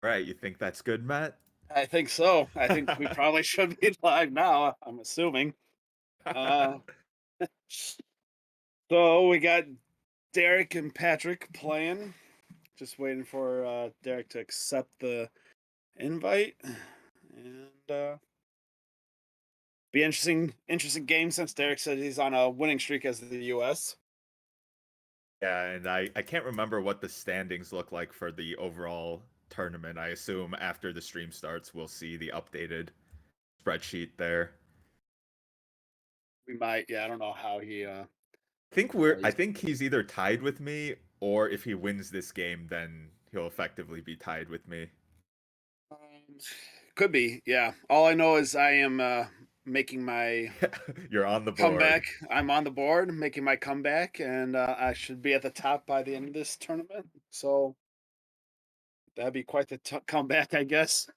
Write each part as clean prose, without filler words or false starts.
Right, you think that's good, Matt? I think so. I think we probably should be live now, I'm assuming. Uh, so we got Derek and Patrick playing. Just waiting for Derek to accept the invite. And be interesting game since Derek said he's on a winning streak as the US. Yeah, and I can't remember what the standings look like for the overall tournament. I assume after the stream starts, we'll see the updated spreadsheet there. We might, yeah, I don't know how he I he's think he's either tied with me, or if he wins this game, then he'll effectively be tied with me. um, could be, yeah. All I know is I am making my You're on the board. comeback. I'm on the board, making my comeback, and I should be at the top by the end of this tournament. So that'd be quite the comeback, I guess.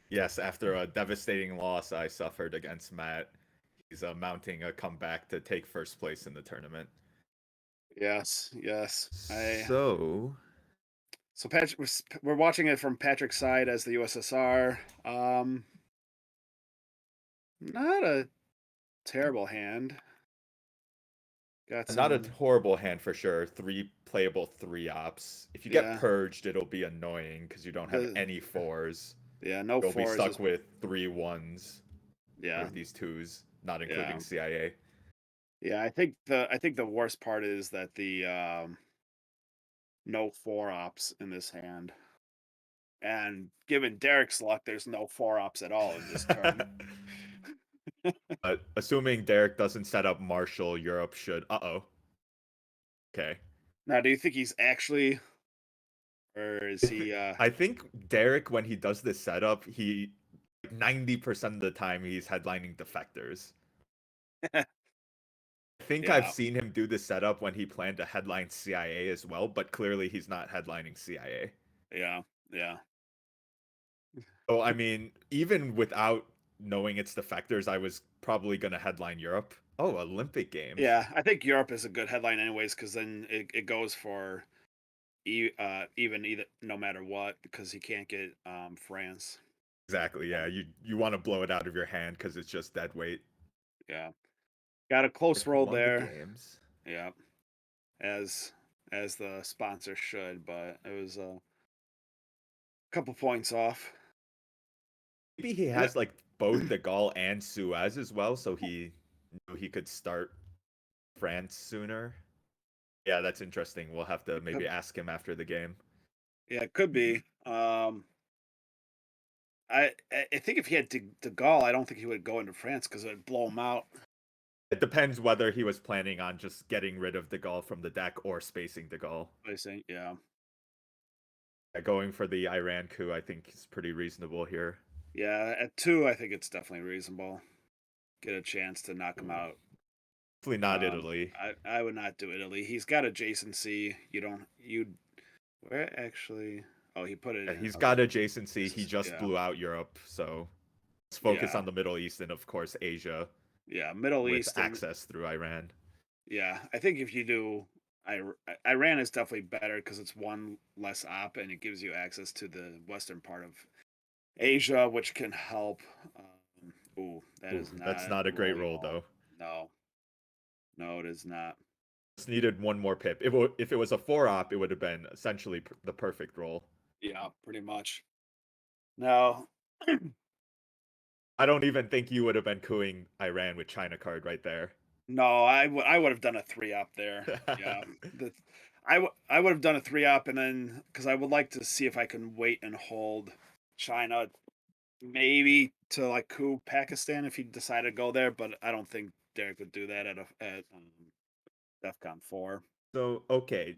Yes, after a devastating loss I suffered against Matt, he's mounting a comeback to take first place in the tournament. Yes, yes. I So, so Patrick, we're watching it from Patrick's side as the USSR. Not a terrible hand. Got not a some, horrible hand for sure. Three playable three ops. If you get yeah. purged, it'll be annoying because you don't have The any fours. yeah, no You'll be fours stuck is with three ones or yeah, these twos, not including yeah, CIA. yeah. I think the worst part is that the no four ops in this hand. And given Derek's luck, there's no four ops at all in this turn. But assuming Derek doesn't set up Marshall, Europe should. Uh-oh. Okay. Now, do you think he's actually, or is he? I think Derek, when he does this setup, he 90% of the time he's headlining defectors. I think I've Yeah, seen him do the setup when he planned to headline CIA as well, but clearly he's not headlining CIA. yeah, yeah. So I mean, even without knowing it's defectors, I was probably gonna headline Europe. Oh, Olympic Games. Yeah, I think Europe is a good headline, anyways, because then it goes for even either no matter what, because he can't get France. Exactly, yeah. Um, You want to blow it out of your hand because it's just dead weight. yeah, got a close Eric roll won the there. games. Yeah, as the sponsor should, but it was a couple points off. Maybe he And has like both the Gaul and Suez as well, so he knew he could start France sooner. Yeah, that's interesting. We'll have to it maybe could, ask him after the game. yeah, it could be. I think if he had De Gaulle, I don't think he would go into France because it would blow him out. It depends whether he was planning on just getting rid of the Gaul from the deck or spacing the Gaul. I think, yeah, Going for the Iran coup, I think is pretty reasonable here. yeah. At two, I think it's definitely reasonable. Get a chance to knock him out. Hopefully not Italy. I would not do Italy. He's got adjacency. You don't you where actually? Oh, he put it Yeah, in. he's got Okay, adjacency. this He is just yeah, blew out Europe, so let's focus yeah, on the Middle East and, of course, Asia yeah. Middle with East and access through Iran. yeah. I think if you do, Iran is definitely better because it's one less op and it gives you access to the western part of Asia, which can help. Ooh, that Ooh, is that's not not a great rolling roll, well. though. No, no, it is not. Just needed one more pip. If it was a four op, it would have been essentially the perfect roll. Yeah, pretty much. No, I don't even think you would have been cooing Iran with China card right there. no, I would have done a three up there. Yeah, the I would have done a three up and then because I would like to see if I can wait and hold China maybe to like coup Pakistan if he decided to go there, but I don't think Derek would do that at DEFCON 4. So, okay,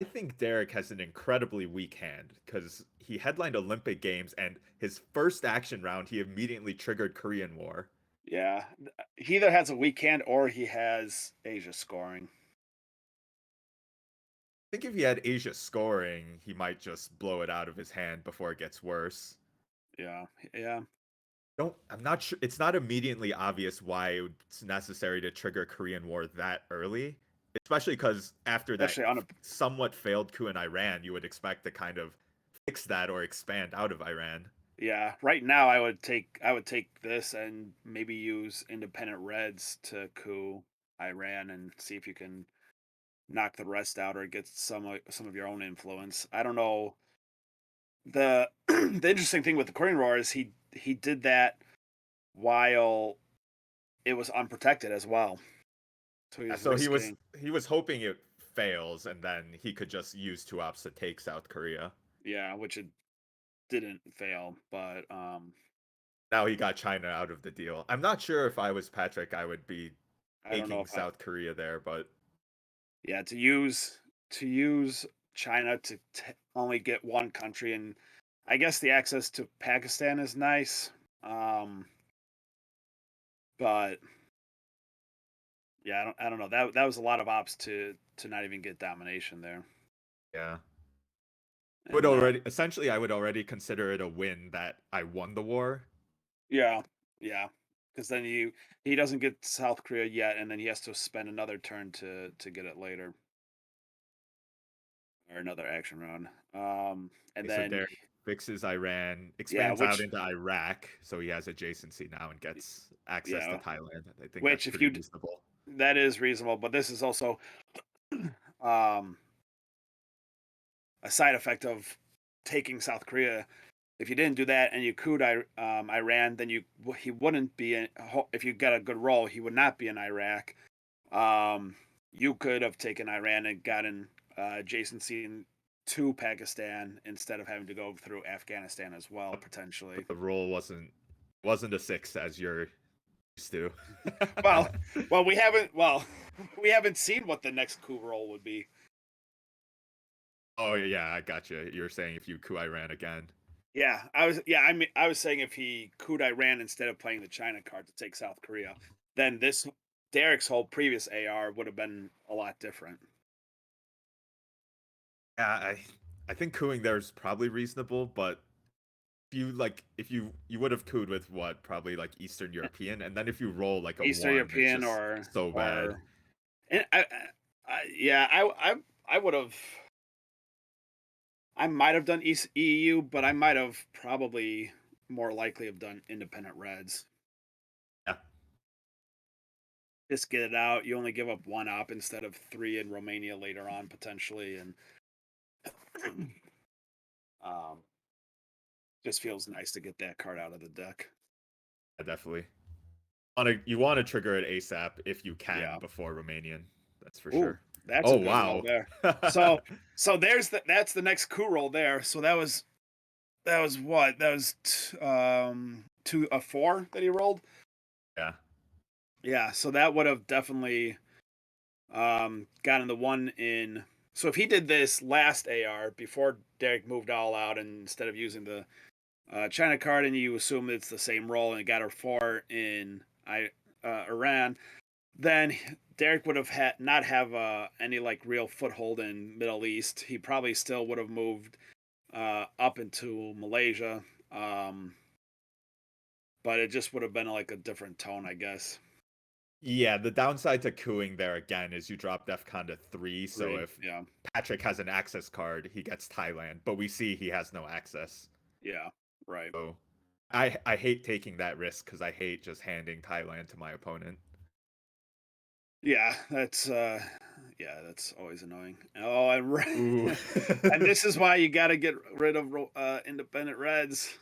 I think Derek has an incredibly weak hand because he headlined Olympic Games and his first action round, he immediately triggered Korean War. Yeah, he either has a weak hand or he has Asia scoring. I think if he had Asia scoring, he might just blow it out of his hand before it gets worse. Yeah, yeah, Don't I'm not sure it's not immediately obvious why it's necessary to trigger Korean War that early, especially because after that especially on a somewhat failed coup in Iran, you would expect to kind of fix that or expand out of Iran. Yeah, right now I would take this and maybe use independent reds to coup Iran and see if you can knock the rest out or get some of your own influence. I don't know. The the interesting thing with the Korean War is he did that while it was unprotected as well. So he was So risking, he was hoping it fails, and then he could just use two ops to take South Korea. yeah, which it didn't fail, but Now he got China out of the deal. I'm not sure if I was Patryk, I would be I don't know taking if I South Korea there, but yeah, to use China to only get one country, and I guess the access to Pakistan is nice. Um, but yeah, I don't know. That was a lot of ops to not even get domination there. yeah. Would And already essentially I would already consider it a win that I won the war. yeah, yeah, because then he doesn't get South Korea yet, and then he has to spend another turn to get it later, or another action round. And Okay, so then Derek fixes Iran, yeah, expands out which into Iraq, so he has adjacency now and gets access to yeah, Thailand. I think that's which if pretty you reasonable. that is reasonable, but this is also um a side effect of taking South Korea. If you didn't do that and you could Iran, then he wouldn't be in. If you got a good roll, he would not be in Iraq. Um, you could have taken Iran and gotten adjacency to Pakistan instead of having to go through Afghanistan as well, potentially. But the roll wasn't a six as you're used to. Well, we haven't seen what the next coup roll would be. Oh yeah, I got you. You're saying if you coup Iran again. I was saying if he could Iran instead of playing the China card to take South Korea, then this Derek's whole previous AR would have been a lot different. Yeah, I think cooing there is probably reasonable, but if you would have cooed with what probably like Eastern European, and then if you roll like a Eastern one, it's European just so bad. or and yeah, I would have. I might have done East EU, but I might have probably more likely have done independent Reds. Yeah, Just get it out. You only give up one op instead of three in Romania later on potentially, and um, just feels nice to get that card out of the deck. definitely. You want to trigger it ASAP if you can Yeah. before Romanian. That's for Ooh, sure. that's a Oh good roll wow. there. So that's the next coup roll there. So that was what? That was two a four that he rolled. Yeah. Yeah, so that would have definitely gotten the one in. So if he did this last AR before Derek moved all out, and instead of using the China card, and you assume it's the same roll, and it got a four in Iran, then Derek would have had not have any like real foothold in Middle East. He probably still would have moved up into Malaysia, but it just would have been like a different tone, I guess. Yeah, the downside to cooing there again is you drop DEFCON to 3, so Three, if yeah, Patryk has an access card, he gets Thailand, but we see he has no access. yeah, right. So I hate taking that risk because I hate just handing Thailand to my opponent. Yeah, that's always annoying. Oh, Ooh. and this is why you got to get rid of independent reds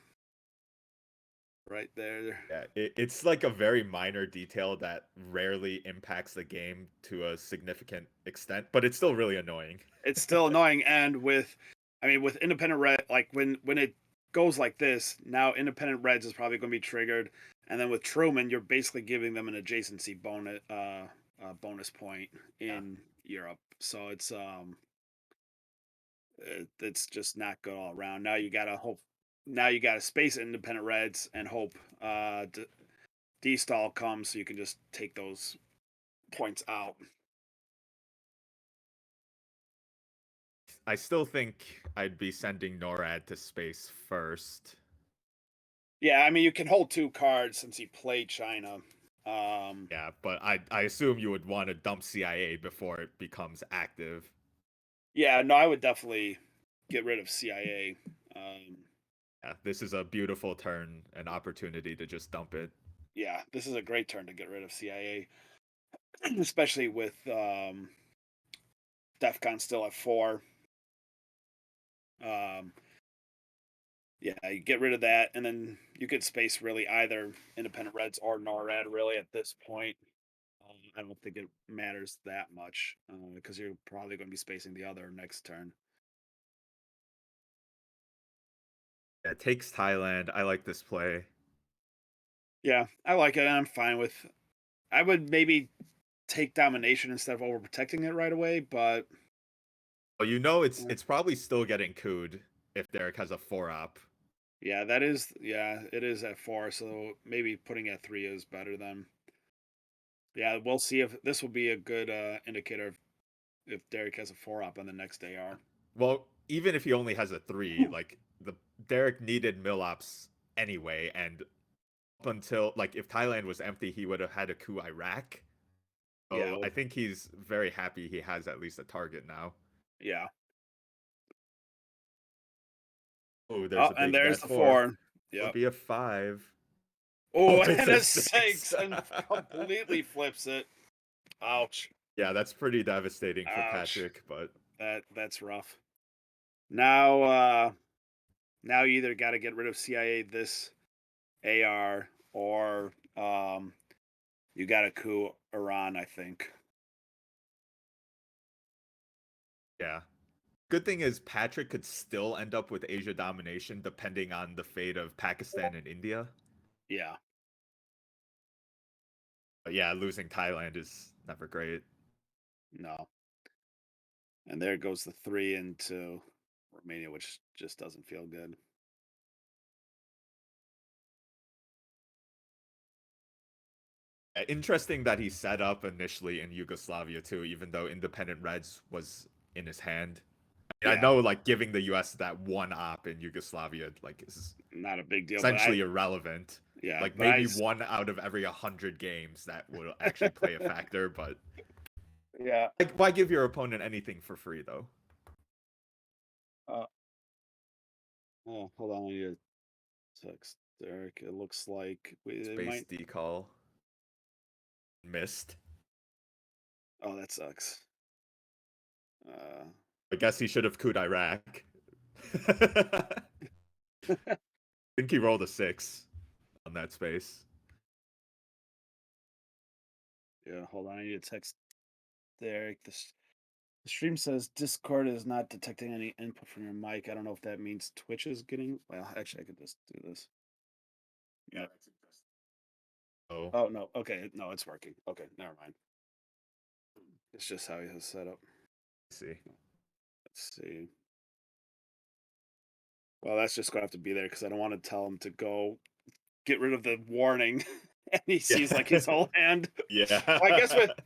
right there. Yeah, it's like a very minor detail that rarely impacts the game to a significant extent, but it's still really annoying. It's still annoying, and with independent red, like when it goes like this, now independent reds is probably going to be triggered, and then with Truman, you're basically giving them an adjacency bonus point Yeah, in Europe. So it's just not good all around. Now you gotta hope. Now you gotta space independent reds and hope D-stall comes so you can just take those points out. I still think I'd be sending NORAD to space first. Yeah, I mean you can hold two cards since he played China. Um, Yeah, but I assume you would want to dump CIA before it becomes active. yeah, no, I would definitely get rid of CIA. Yeah, this is a beautiful turn, an opportunity to just dump it. Yeah, this is a great turn to get rid of CIA, especially with DEFCON still at 4. Um, yeah, you get rid of that, and then you could space really either independent Reds or NORAD really at this point. I don't think it matters that much because you're probably going to be spacing the other next turn. Yeah, it takes Thailand. I like this play. Yeah, I like it. I'm fine with. I would maybe take domination instead of overprotecting it right away, but Well, you know uh, it's probably still getting cooed if Derek has a 4-op. yeah, that is it is at 4, so maybe putting at 3 is better than. Yeah, we'll see if this will be a good indicator of if Derek has a 4 op on the next AR. Well, even if he only has a 3, like the Derek needed milops anyway, and up until like if Thailand was empty, he would have had a coup Iraq. Yeah, So I think he's very happy he has at least a target now. yeah. Oh, there's Oh, a and big there's bet the 4. 4. Would Yep. be a 5. Oh, Oh, it's and a a 6. 6 and completely flips it. Ouch. Yeah, that's pretty devastating for Ouch. Patryk, but That's rough. Now now you either got to get rid of CIA this AR or you got to coup Iran, I think. yeah. Good thing is Patryk could still end up with Asia domination depending on the fate of Pakistan and India. Yeah. But yeah, losing Thailand is never great. No. And there goes the 3 into Romania, which just doesn't feel good. Interesting that he set up initially in Yugoslavia too, even though independent Reds was in his hand. I mean, I Yeah, know like giving the US that 1 op in Yugoslavia like is not a big deal, but essentially irrelevant. yeah, Like but I maybe 1 out of every 100 games that will actually play a factor, but yeah. like, why give your opponent anything for free though? Uh, oh, hold on, I need to text Derek. It looks like it Space might. decall missed. Oh, that sucks. Uh, I guess he should have cooed Iraq. I think he rolled a 6 on that space. yeah, hold on. I need to text Derek. The stream says Discord is not detecting any input from your mic. I don't know if that means Twitch is getting. Well, actually, I could just do this. Yeah, Yeah. that's interesting. Oh, Oh no. Okay. No, it's working. Okay. Never mind. It's just how he has set up. I see. Let's see. Well, that's just gonna have to be there because I don't want to tell him to go get rid of the warning, and he sees like his Yeah. whole hand. Well, Yeah.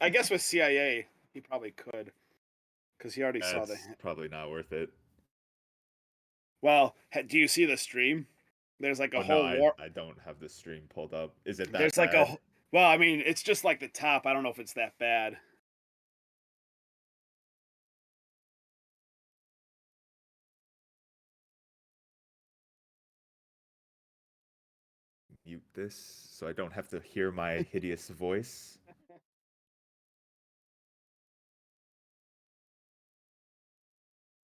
I guess with CIA he probably could because he already saw the. That's probably not worth it. Well, do you see the stream? There's like a Oh no, whole war. I don't have the stream pulled up. Is it that There's like a. bad? Well, I mean, it's just like the top. I don't know if it's that bad. Mute this so I don't have to hear my hideous voice.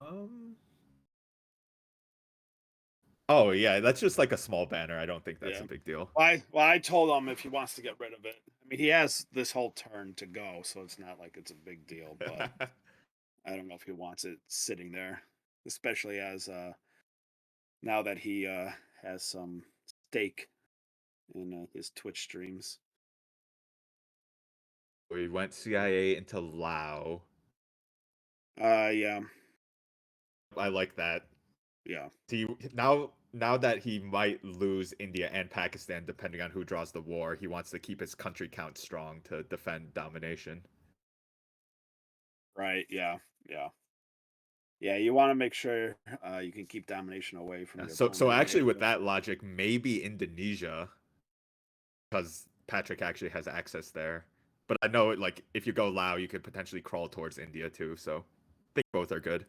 Um. Oh yeah, that's just like a small banner. I don't think that's Yeah. a big deal. I told him if he wants to get rid of it. I mean, he has this whole turn to go, so it's not like it's a big deal. But I don't know if he wants it sitting there, especially as now that he has some stake in his Twitch streams. We went CIA into Lao. Yeah, I like that. yeah, See, now that he might lose India and Pakistan, depending on who draws the war, he wants to keep his country count strong to defend domination. right, yeah, yeah, yeah. You want to make sure you can keep domination away from Yeah, your so opponent in actually, with Asia. that logic, maybe Indonesia, because Patrick actually has access there. But I know, like, if you go Lao, you could potentially crawl towards India too. So I think both are good.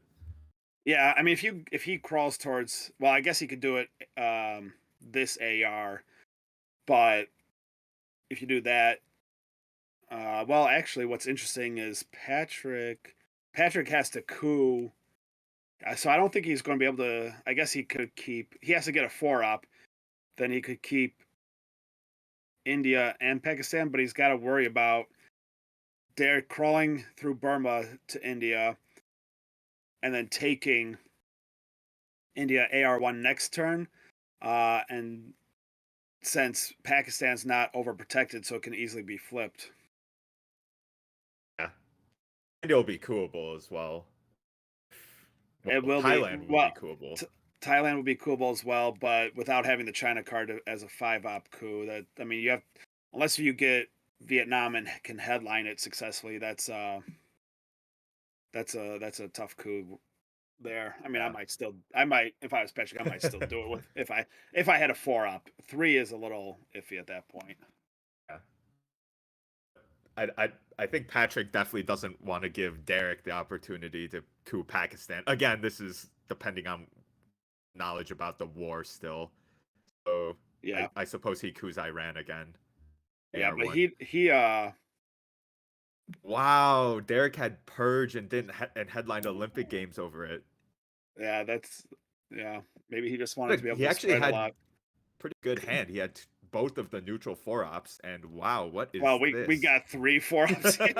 Yeah, I mean, if he crawls towards, well, I guess he could do it this AR, but if you do that, well, actually, what's interesting is Patryk has to coup, so I don't think he's going to be able to. I guess he could keep. He has to get a four up, then he could keep India and Pakistan, but he's got to worry about they're crawling through Burma to India and then taking India AR1 next turn. And since Pakistan's not overprotected, so it can easily be flipped. Yeah, and it'll be coolable as well. It Well, will be, Thailand will well, be coolable. t- Thailand will be coolable as well, but without having the China card as a five op coup, that I mean, you have unless you get Vietnam and can headline it successfully. That's a tough coup there. I mean, Yeah, I might if I was Patrick, I might still do it with if I had a four up. Three is a little iffy at that point. yeah. I think Patrick definitely doesn't want to give Derek the opportunity to coup Pakistan. Again, this is depending on knowledge about the war still. So Yeah, I suppose he coups Iran again. yeah, but AR1. he Wow, Derek had Purge and didn't and headlined Olympic Games over it. yeah, that's yeah. Maybe he just wanted to But be able he to actually spread a had lot. pretty good hand. He had both of the neutral four ops, and wow, what Well, is we this? got three four ups here.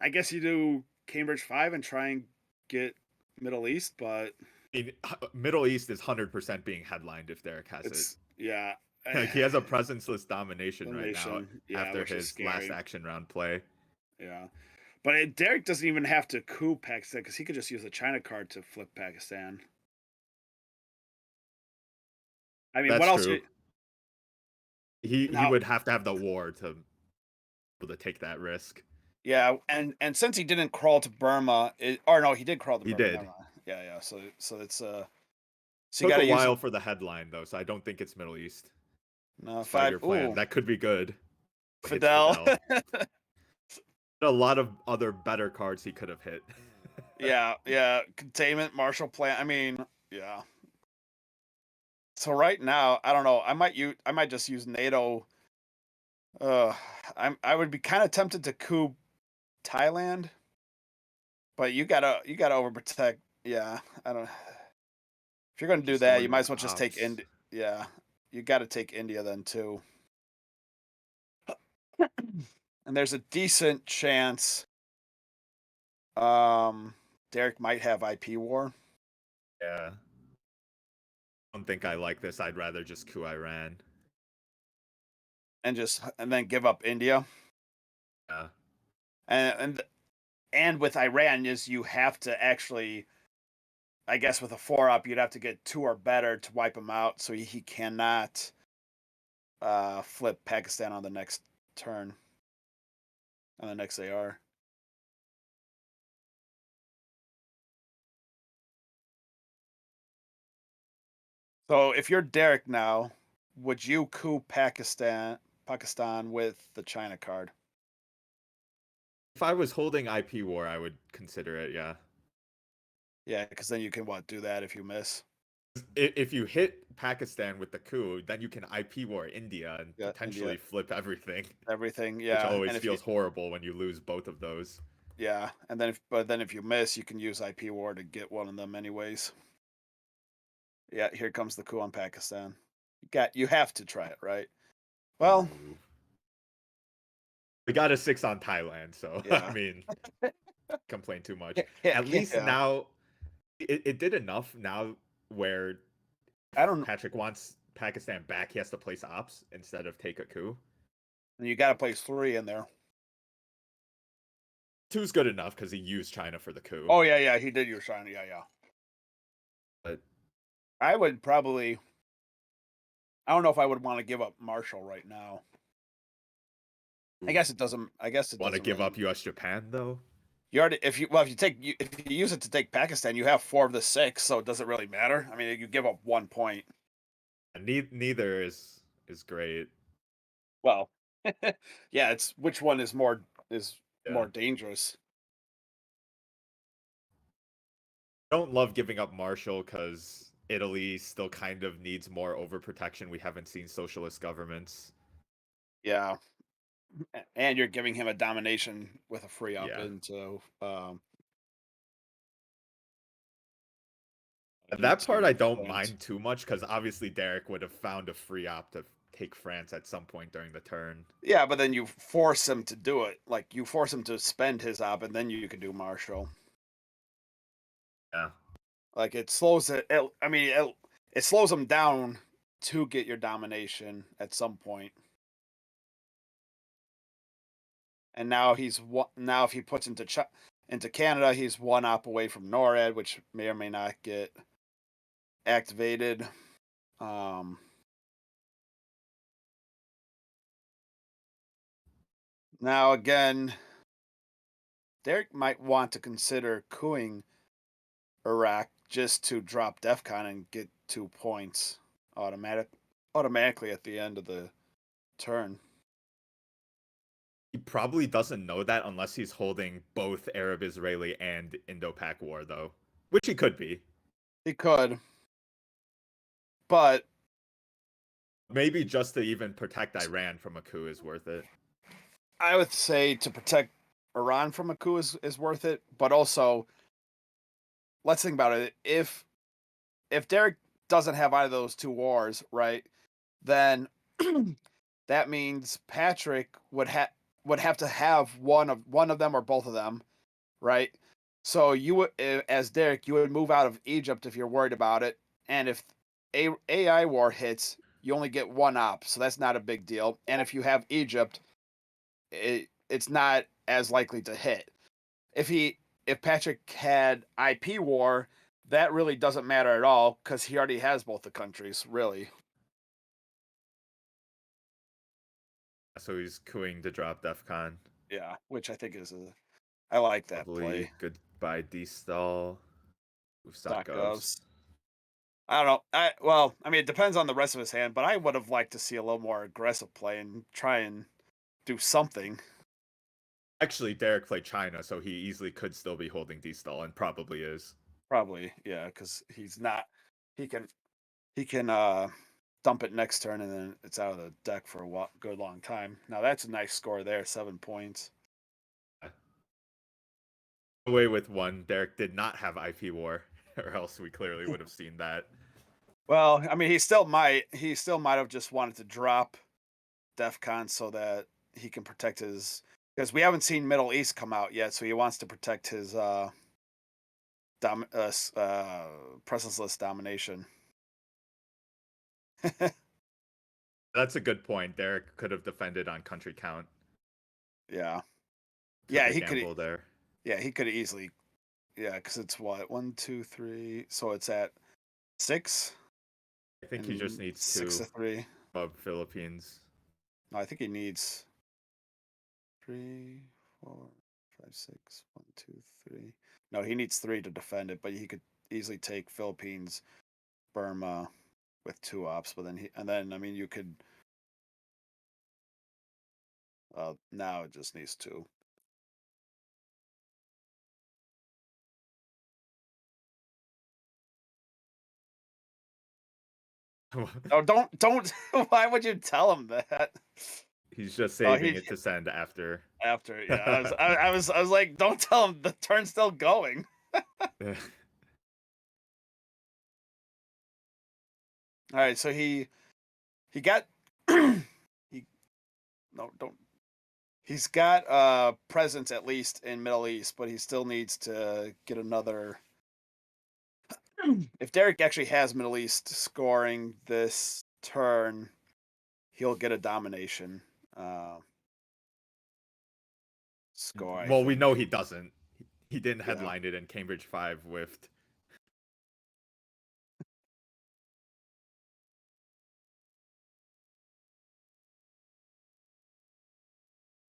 I guess you do Cambridge 5 and try and get Middle East, but mean, Middle East is 100% being headlined if Derek has it. it's yeah. Like he has a presenceless domination right now Elimination, yeah, after which is his last scary. action round play. Yeah. But Derek doesn't even have to coup Pakistan because he could just use the China card to flip Pakistan. I mean, what That's else? true. He Now, would have to have the war to be able to take that risk. yeah, and since he didn't crawl to Burma, or no, he did crawl to He Burma. Never did. mind. Yeah, yeah. So it's so you Took got a to use while for the headline though, so I don't think it's Middle East. no Despite five. your plan, Ooh, that could be good. Hits Fidel. Fidel. A lot of other better cards he could have hit. Yeah, yeah. Containment, Marshall Plan. I mean, yeah. So right now, I don't know. I might just use NATO. Uh, I would be kind of tempted to coup Thailand, but you gotta overprotect. Yeah, I don't. If you're gonna do Just that, you throwing might the as well just take ops. India. Yeah, you got to take India then too. And there's a decent chance um Derek might have IP war Yeah. I don't think I like this. I'd rather just coup Iran. and then give up India. Yeah. And and with Iran is you have to actually, I guess with a four up you'd have to get two or better to wipe him out, so he cannot flip Pakistan on the next turn on the next AR. So if you're Derek now, would you coup Pakistan with the China card? If I was holding IP war, I would consider it, yeah. Yeah, because then you can what do that if you miss. If you hit Pakistan with the coup, then you can IP war India and Yeah, India, potentially flip everything, everything. which Yeah, and always if you feels horrible when you lose both of those. yeah, then if you miss, you can use IP war to get one of them anyways. Yeah, here comes the coup on Pakistan. You have to try it, right? Well, Ooh. We got a 6 on Thailand, so I yeah, mean, complain too much. yeah, At least yeah. now it did enough now where I if don't. Patrick wants Pakistan back, he has to place ops instead of take a coup. You got to place three in there. Two's good enough because he used China for the coup. Oh yeah, yeah. He did use China. Yeah, yeah. But I would probably. I don't know if I would want to give up Marshall right now. I guess it doesn't. I guess it want to doesn't give really. up US Japan though? You already if you use it to take Pakistan, you have four of the six, so it doesn't really matter. I mean, you give up 1 point. Neither is great. Well, yeah, it's which one is Yeah. more dangerous. Don't love giving up Marshall because Italy still kind of needs more overprotection. We haven't seen socialist governments. Yeah, and you're giving him a domination with a free up Yeah. into That part I into don't France. mind too much because obviously Derek would have found a free op to take France at some point during the turn. Yeah, but then you force him to do it. Like you force him to spend his op, and then you can do Marshall. Yeah. Like it slows it. I mean, it slows him down to get your domination at some point. And now now if he puts into Canada, he's one op away from NORAD, which may or may not get activated. Um, Now again, Derek might want to consider cooing Iraq just to drop DEFCON and get 2 points automatically at the end of the turn. He probably doesn't know that unless he's holding both Arab-Israeli and Indo-Pak War, though, which he could be. He could, but Maybe just to even protect Iran from a coup is worth it. I would say to protect Iran from a coup is worth it. But also, let's think about it. If Derek doesn't have either of those two wars, right, then that means Patryk would have to have one of them or both of them, right? So you would, as Derek, you would move out of Egypt if you're worried about it, and if AI war hits, you only get one op, so that's not a big deal. And if you have Egypt, it's not as likely to hit. If Patryk had IP war, that really doesn't matter at all because he already has both the countries, really. So he's cooing to drop DEFCON. Yeah, which I think I like that Probably play. goodbye D-stall. Usat .govs. I don't know. I mean, it depends on the rest of his hand, but I would have liked to see a little more aggressive play and try and do something. Actually, Derek played China, so he easily could still be holding D-stall and probably is. Probably, yeah, because he's not. He can dump it next turn and then it's out of the deck for a good long time. Now that's a nice score there, 7 points. Away with one, Derek did not have IP war, or else we clearly would have seen that. Well, I mean, he still might have just wanted to drop DEFCON so that he can protect his, because we haven't seen Middle East come out yet, so he wants to protect his presence list domination. That's a good point. Derek could have defended on country count. Yeah, Took yeah, a gamble there. he could easily, yeah, because it's what, 1, 2, 3, so it's at 6 I think he just and needs 2 6 to 3. above Philippines. No, I think he needs 3, 4, 5, 6, 1, 2, 3. No, he needs 3 to defend it, but he could easily take Philippines, Burma with 2 ops. But then I mean you could. Now it just needs 2. Oh, don't. Why would you tell him that? He's just Oh, saving it to send after. after. Yeah, I was like, don't tell him the turn's still going. All right, so he got he no don't he's got presence at least in Middle East, but he still needs to get another. If Derek actually has Middle East scoring this turn, he'll get a domination score, I Well, we know think. he doesn't. He didn't Yeah. headline it in Cambridge 5 with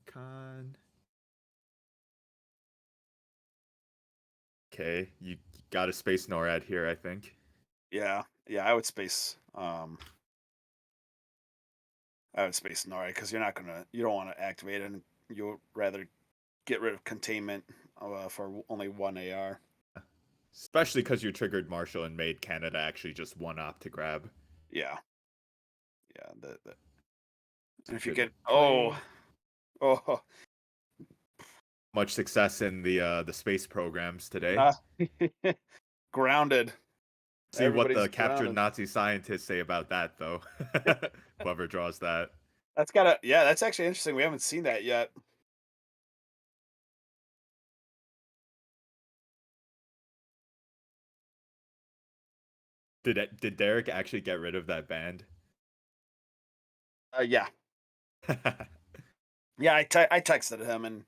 Con. Okay, you got a space NORAD here, I think. Yeah. Yeah, I would space Nori because you don't want to activate it, and you'll rather get rid of containment for only one AR. Especially because you triggered Marshall and made Canada actually just one op to grab. Yeah, yeah. It's a And if you good get play. oh, Much success in the space programs today. uh, grounded. See what Everybody's the captured grounded. Nazi scientists say about that, though. Whoever draws that. Yeah, that's actually interesting. We haven't seen that yet. Did Derek actually get rid of that band? Yeah, yeah. I texted him and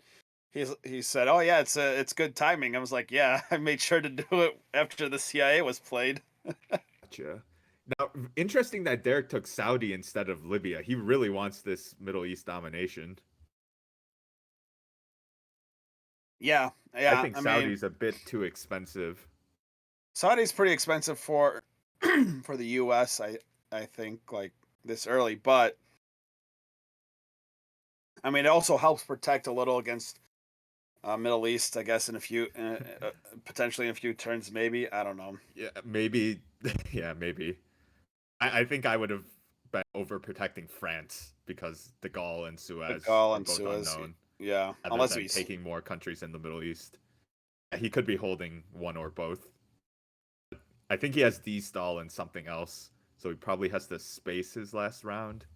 he said, "Oh yeah, it's good timing." I was like, "Yeah, I made sure to do it after the CIA was played." Gotcha. Now, interesting that Derek took Saudi instead of Libya. He really wants this Middle East domination. Yeah, I yeah. think I mean, Saudi's a bit too expensive. Saudi's pretty expensive for for the U.S. I think like this early, but I mean, it also helps protect a little against Middle East. I guess in a few, potentially in a few turns, maybe. I don't know. Yeah, maybe. Yeah, maybe. I think I would have been overprotecting France because de Gaulle and The Suez Gaul are and both Suez, unknown, yeah. rather Unless than he's taking more countries in the Middle East. He could be holding one or both. I think he has D-stall and something else, so he probably has to space his last round.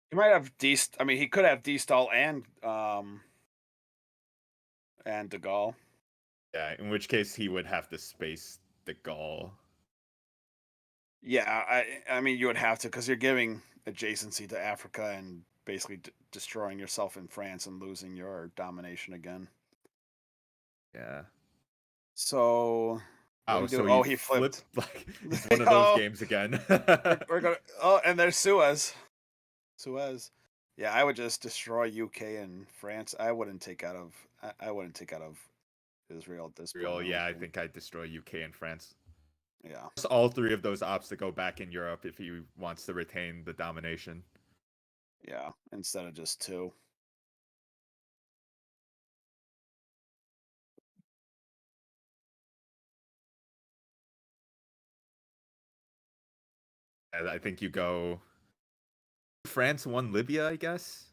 he might have D. I mean, he could have D stall and De Gaulle. Yeah, in which case he would have to space de Gaulle. Yeah, I mean, you would have to because you're giving adjacency to Africa and basically destroying yourself in France and losing your domination again. Yeah. So what do Oh, you do? so he Oh, he flipped. flipped like it's one of those Oh, games again. we're gonna. Oh, and there's Suez. Suez. Yeah, I would just destroy UK and France. I wouldn't take out of Israel at this point. Real, I don't yeah, I think. think I'd destroy UK and France. Yeah, All three of those ops to go back in Europe if he wants to retain the domination. yeah. Instead of just two. And I think you go France won Libya, I guess.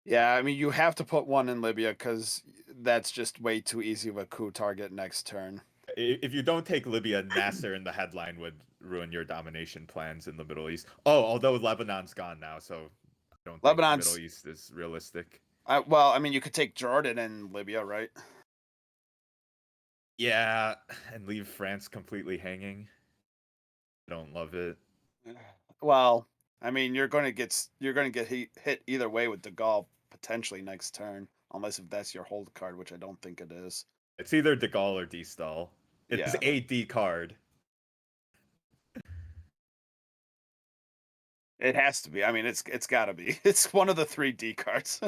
Yeah, I mean, you have to put one in Libya because that's just way too easy of a coup target next turn. If you don't take Libya, Nasser in the headline would ruin your domination plans in the Middle East. Oh, although Lebanon's gone now, so I don't think Middle Lebanon's. East is realistic. Well, I mean, you could take Jordan and Libya, right? Yeah, and leave France completely hanging. I don't love it. Well, I mean, you're going to get hit either way with De Gaulle potentially next turn, unless if that's your hold card, which I don't think it is. It's either De Gaulle or D-stall. It's Yeah, a D card. it has to be. I mean, it's got to be. It's one of the three D cards.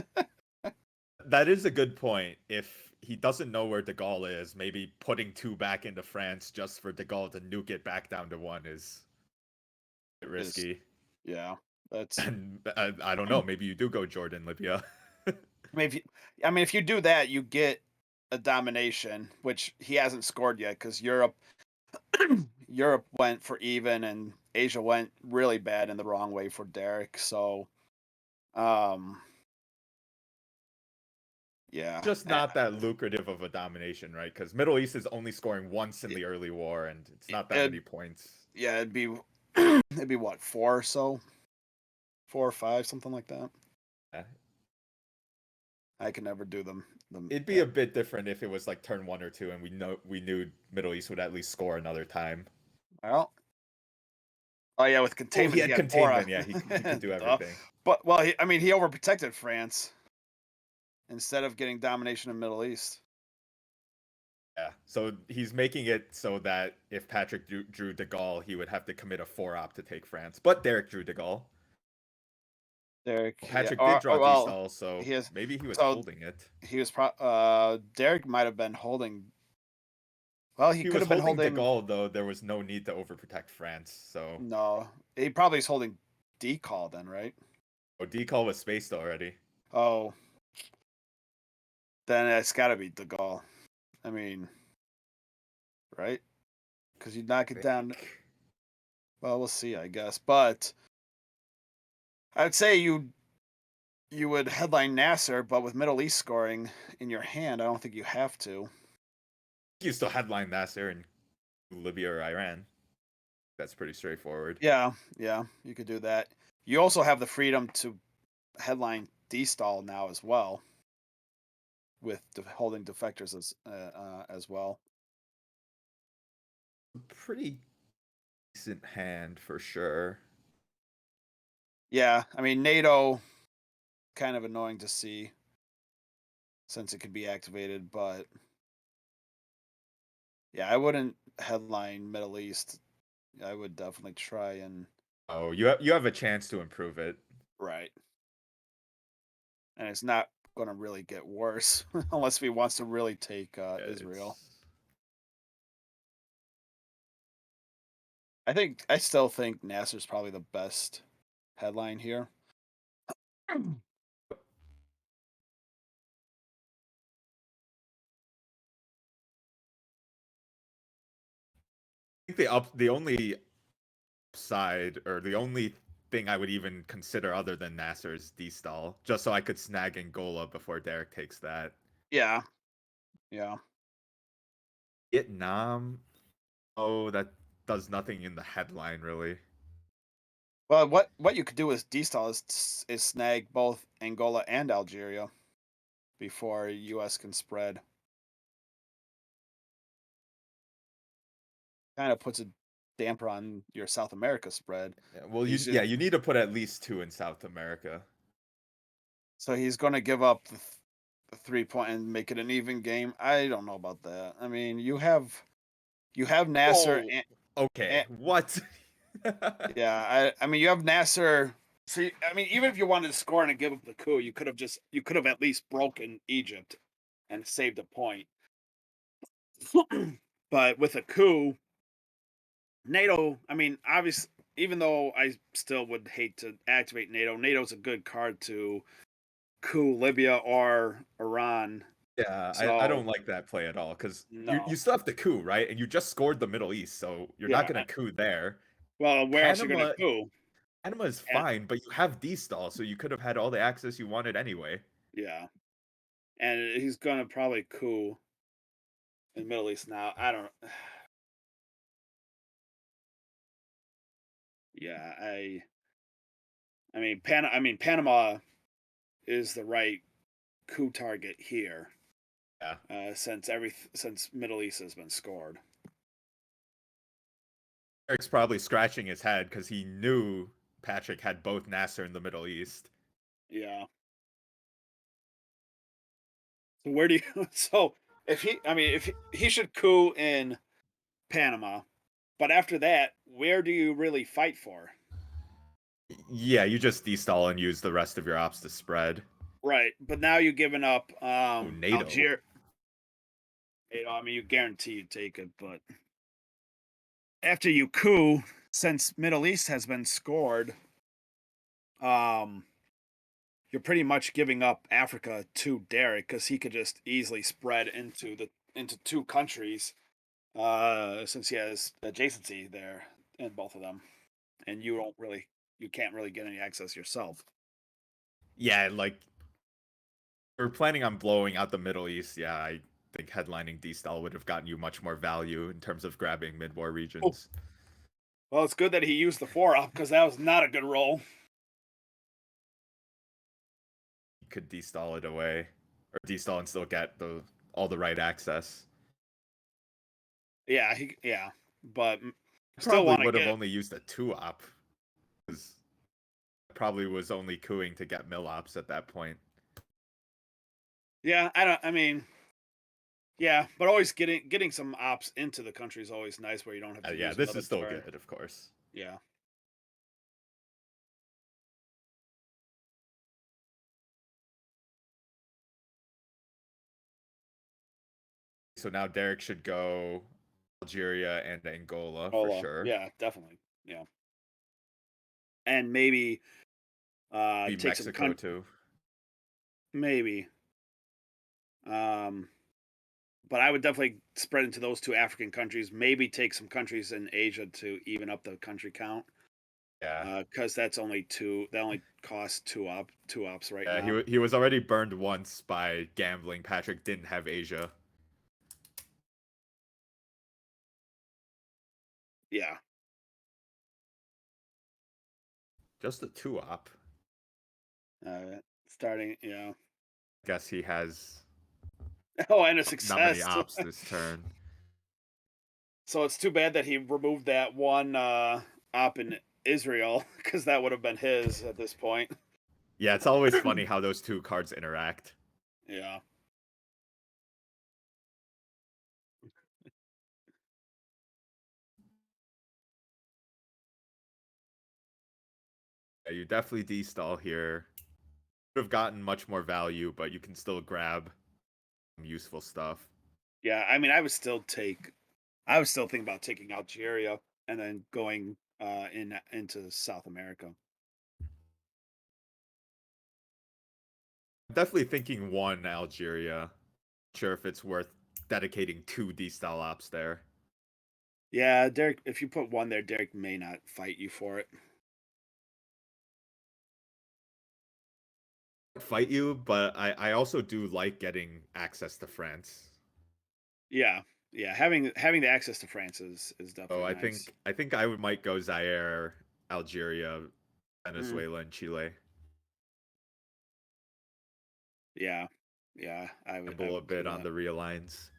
That is a good point. If he doesn't know where De Gaulle is, maybe putting two back into France just for De Gaulle to nuke it back down to one is a bit is risky. Yeah, that's. And I don't know. Maybe you do go Jordan Libya. I mean, if you do that, you get a domination, which he hasn't scored yet because Europe went for even and Asia went really bad in the wrong way for Derek. So, um, yeah, Just not that lucrative of a domination, right? Because Middle East is only scoring once in it, the early war, and it's not that it many points. yeah, it'd be what, four or so, 4 or 5, something like that. Uh, I can never do them. It'd be a bit different if it was like turn one or two, and we knew Middle East would at least score another time. Well, oh yeah, with Oh, he containment, he had had Bora. containment. Yeah, he could do Duh. everything. But well, I mean, he overprotected France instead of getting domination in Middle East. Yeah, so he's making it so that if Patryk drew De Gaulle, he would have to commit a four op to take France. But Derek drew De Gaulle. Derek, Well, yeah, Patryk did draw D well, stall, so he has. maybe he was So holding it. he was Derek might have been holding. Well, he He could was have been holding De holding. Gaulle, though there was no need to overprotect France. So, No, he probably is holding decal then, right? oh, decal was spaced already. Oh, then it's got to be De Gaulle. I mean, right? Because you knock it down. Think. Well, we'll see, I guess. But I'd say you would headline Nasser, but with Middle East scoring in your hand, I don't think you have to. You still headline Nasser in Libya or Iran. That's pretty straightforward. Yeah, yeah, you could do that. You also have the freedom to headline D-stall now as well, with holding defectors as well. Pretty decent hand for sure. Yeah, I mean NATO kind of annoying to see since it could be activated, but yeah, I wouldn't headline Middle East. I would definitely try and Oh, you have a chance to improve it. right. And it's not going to really get worse unless he wants to really take Israel. It's I still think Nasser's probably the best headline here. I think the only side or the only thing I would even consider other than Nasser is D-stall, just so I could snag Angola before Derek takes that. Yeah, yeah. Vietnam, oh, that does nothing in the headline really. Well, what you could do is D-stall is snag both Angola and Algeria before U.S. can spread. Kind of puts a damper on your South America spread. Yeah, well, He's just, you need to put at least two in South America. so he's going to give up the 3 point and make it an even game. I don't know about that. I mean, you have Nasser Oh, and, okay. and What? yeah, I mean you have Nasser. So I mean, even if you wanted to score and give up the coup, you could have at least broken Egypt and saved a point. But with a coup, NATO, I mean, obviously, even though I still would hate to activate NATO, NATO's a good card to coup Libya or Iran. Yeah, I So don't like that play at all because you no, still have to coup, right? And you just scored the Middle East, so you're not yeah. gonna coup there. Well, we're actually going to Panama coup, Panama is and fine, but you have D-stall, so you could have had all the access you wanted anyway. yeah, and he's going to probably coup in the Middle East now. I don't. Yeah, I mean Panama is the right coup target here, Yeah. since Middle East has been scored. Eric's probably scratching his head because he knew Patryk had both Nasser in the Middle East. Yeah. So where do you? So if he should coup in Panama, but after that, where do you really fight for? Yeah, you just D-stall and use the rest of your ops to spread. Right, but now you're giving up Oh, NATO. Algeria. You know, I mean, you guarantee you take it, but after you coup, since Middle East has been scored, um, you're pretty much giving up Africa to Derek because he could just easily spread into two countries, since he has adjacency there in both of them, and you can't really get any access yourself. Yeah, like we're planning on blowing out the Middle East. Yeah, I think headlining D-stall would have gotten you much more value in terms of grabbing mid-war Oh, regions. well, it's good that he used the four up because that was not a good roll. You could D-stall it away, or D-stall and still get the all the right access. Yeah, but still Probably want to would have get only used a two-op because probably was only cooing to get milops at that point. yeah. I don't. I mean, yeah, but always getting some ops into the country is always nice where you don't have to Yeah, use this another is still turn. good, of course. Yeah. So now Derek should go Algeria and Angola for Ola. sure. Yeah, definitely. Yeah. And maybe Be take some Mexico too. maybe. Um but I would definitely spread into those two African countries. Maybe take some countries in Asia to even up the country count. Yeah. Because that's only two. That only costs two ops right Yeah, now. he was already burned once by gambling. Patryk didn't have Asia. Yeah. Just a 2-op. Starting. Yeah. Guess he has Oh, and a not many success. ops this turn. So it's too bad that he removed that one op in Israel because that would have been his at this point. Yeah, it's always funny how those two cards interact. Yeah. Yeah, you definitely destall here. Would have gotten much more value, but you can still grab some useful stuff. Yeah. I mean, I would still take. I was still thinking about taking Algeria and then going into South America. I'm definitely thinking one Algeria. Not sure if it's worth dedicating 2 D-style ops there. Yeah, Derek. If you put one there, Derek may not fight you for it. Fight you, but I also do like getting access to France. Yeah, yeah. Having the access to France is So definitely nice. I think I would might go Zaire, Algeria, Mm, Venezuela, and Chile. yeah, yeah. I Gamble a would do bit on that. the realigns.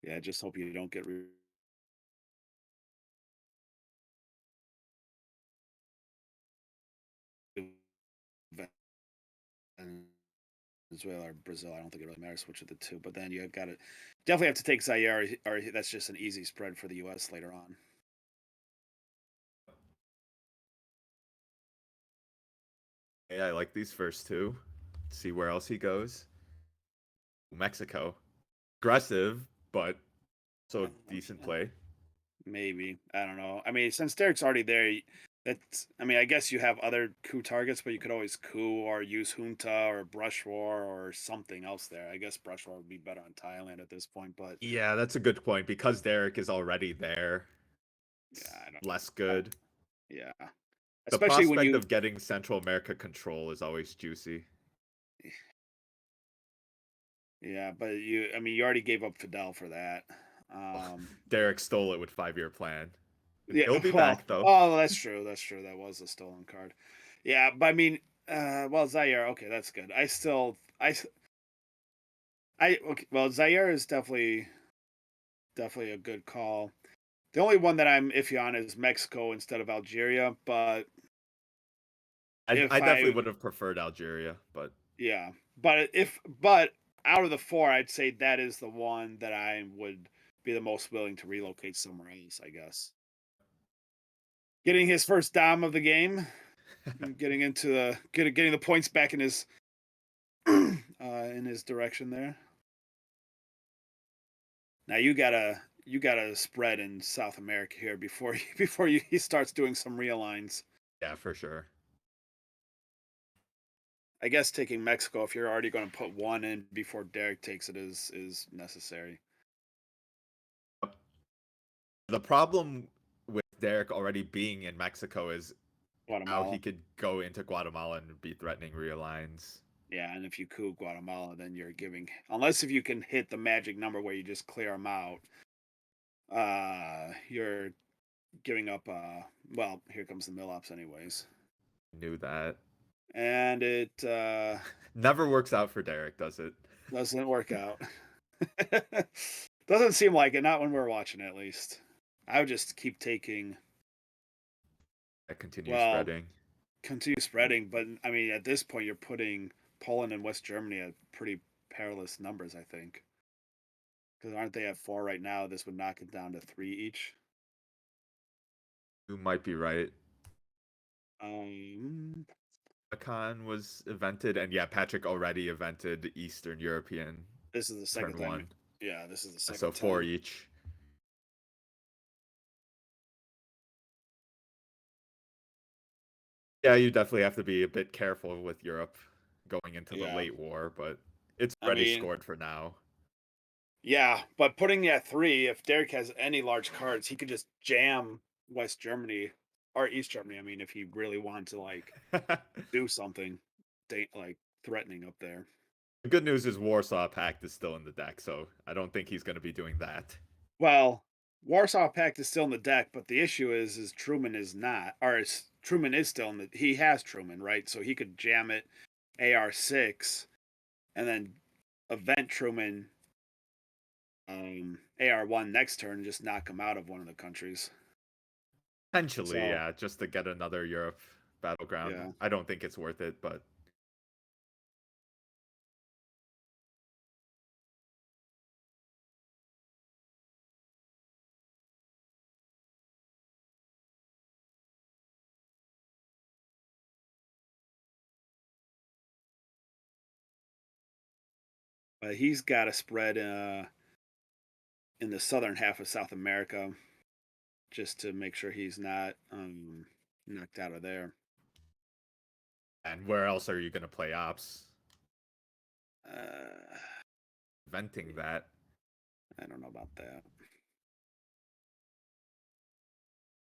Yeah, just hope you don't get Venezuela or Brazil. I don't think it really matters which of the two. But then you got to definitely have to take Zaire, or that's just an easy spread for the U.S. later on. Yeah, I like these first two. See where else he goes. Mexico. Aggressive, but also decent Yeah, play. maybe I don't know. I mean, since Derek's already there, that's. I mean, I guess you have other coup targets, but you could always coup or use junta or brush war or something else there. I guess brush war would be better on Thailand at this point, but Yeah, that's a good point. Because Derek is already there, yeah, it's I don't. less I don't good. yeah, The especially when prospect you. of getting Central America control is always juicy. Yeah, but you. I mean, you already gave up Fidel for that. Derek stole it with 5-year plan. Yeah, He'll be well, back though. oh, that's true. That's true. That was a stolen card. Yeah, but I mean, well, Zaire. Okay, that's good. Okay. Well, Zaire is definitely a good call. The only one that I'm iffy on is Mexico instead of Algeria. But I if definitely I, would have preferred Algeria, but yeah, but out of the four, I'd say that is the one that I would be the most willing to relocate somewhere else. I guess getting his first dom of the game, getting into getting the points back in his direction there. Now you gotta spread in South America here before he starts doing some realigns. yeah, for sure. I guess taking Mexico if you're already going to put one in before Derek takes it is necessary. The problem with Derek already being in Mexico is how he Guatemala, could go into Guatemala and be threatening realigns. yeah, and if you coup Guatemala, then you're giving unless if you can hit the magic number where you just clear them out. You're giving up. Well, here comes the milops anyways, Knew that. and it Never works out for Derek, does it? doesn't work out. Doesn't seem like it. Not when we're watching, at least. I would just keep taking. I continue Well, spreading. continue spreading, but I mean, at this point, you're putting Poland and West Germany at pretty perilous numbers. I think because aren't they at four right now? This would knock it down to three each. You might be right. Um, Con was evented, and yeah, Patryk already evented Eastern European this is the second turn time. one. Yeah, this is the So second 4 time. each. Yeah, you definitely have to be a bit careful with Europe going into the Yeah, late war, but It's I already mean, scored for now. yeah, but putting at 3, if Derek has any large cards, he could just jam West Germany or East Germany. I mean, if he really wanted to like do something, like threatening up there. The good news is Warsaw Pact is still in the deck, so I don't think he's going to be doing that. Well, Warsaw Pact is still in the deck, but the issue is Truman is not, or Truman is still in the. He has Truman, right? So he could jam it AR6 and then event Truman AR1 next turn and just knock him out of one of the countries. Potentially, So yeah, just to get another Europe battleground. yeah. I don't think it's worth it, but But he's got a spread in the southern half of South America just to make sure he's not knocked out of there. and where else are you going to play ops? Uh, Venting that. I don't know about that.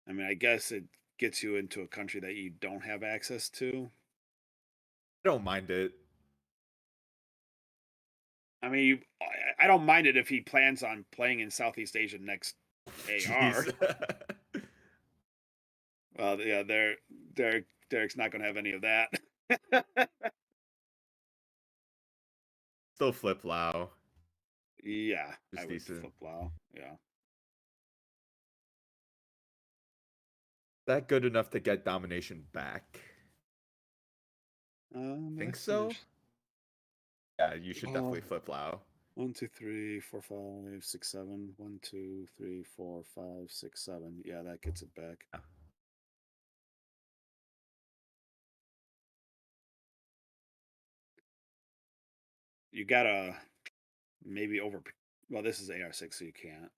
I mean, I guess it gets you into a country that you don't have access to. I don't mind it. I mean, I don't mind it if he plans on playing in Southeast Asia next AR. Jeez. Well, yeah, Derek's not going to have any of that. Still flip Lao. Yeah, I Just would decent. flip Lao. Yeah. That good enough to get domination back? Think That's an so? Yeah, you should oh, definitely flip Lao. 1, 2, 3, 4, 5, 6, 7. 1, 2, 3, 4, 5, 6, 7. Yeah, that gets it back. Yeah. You gotta maybe over. Well, this is AR6, so you can't.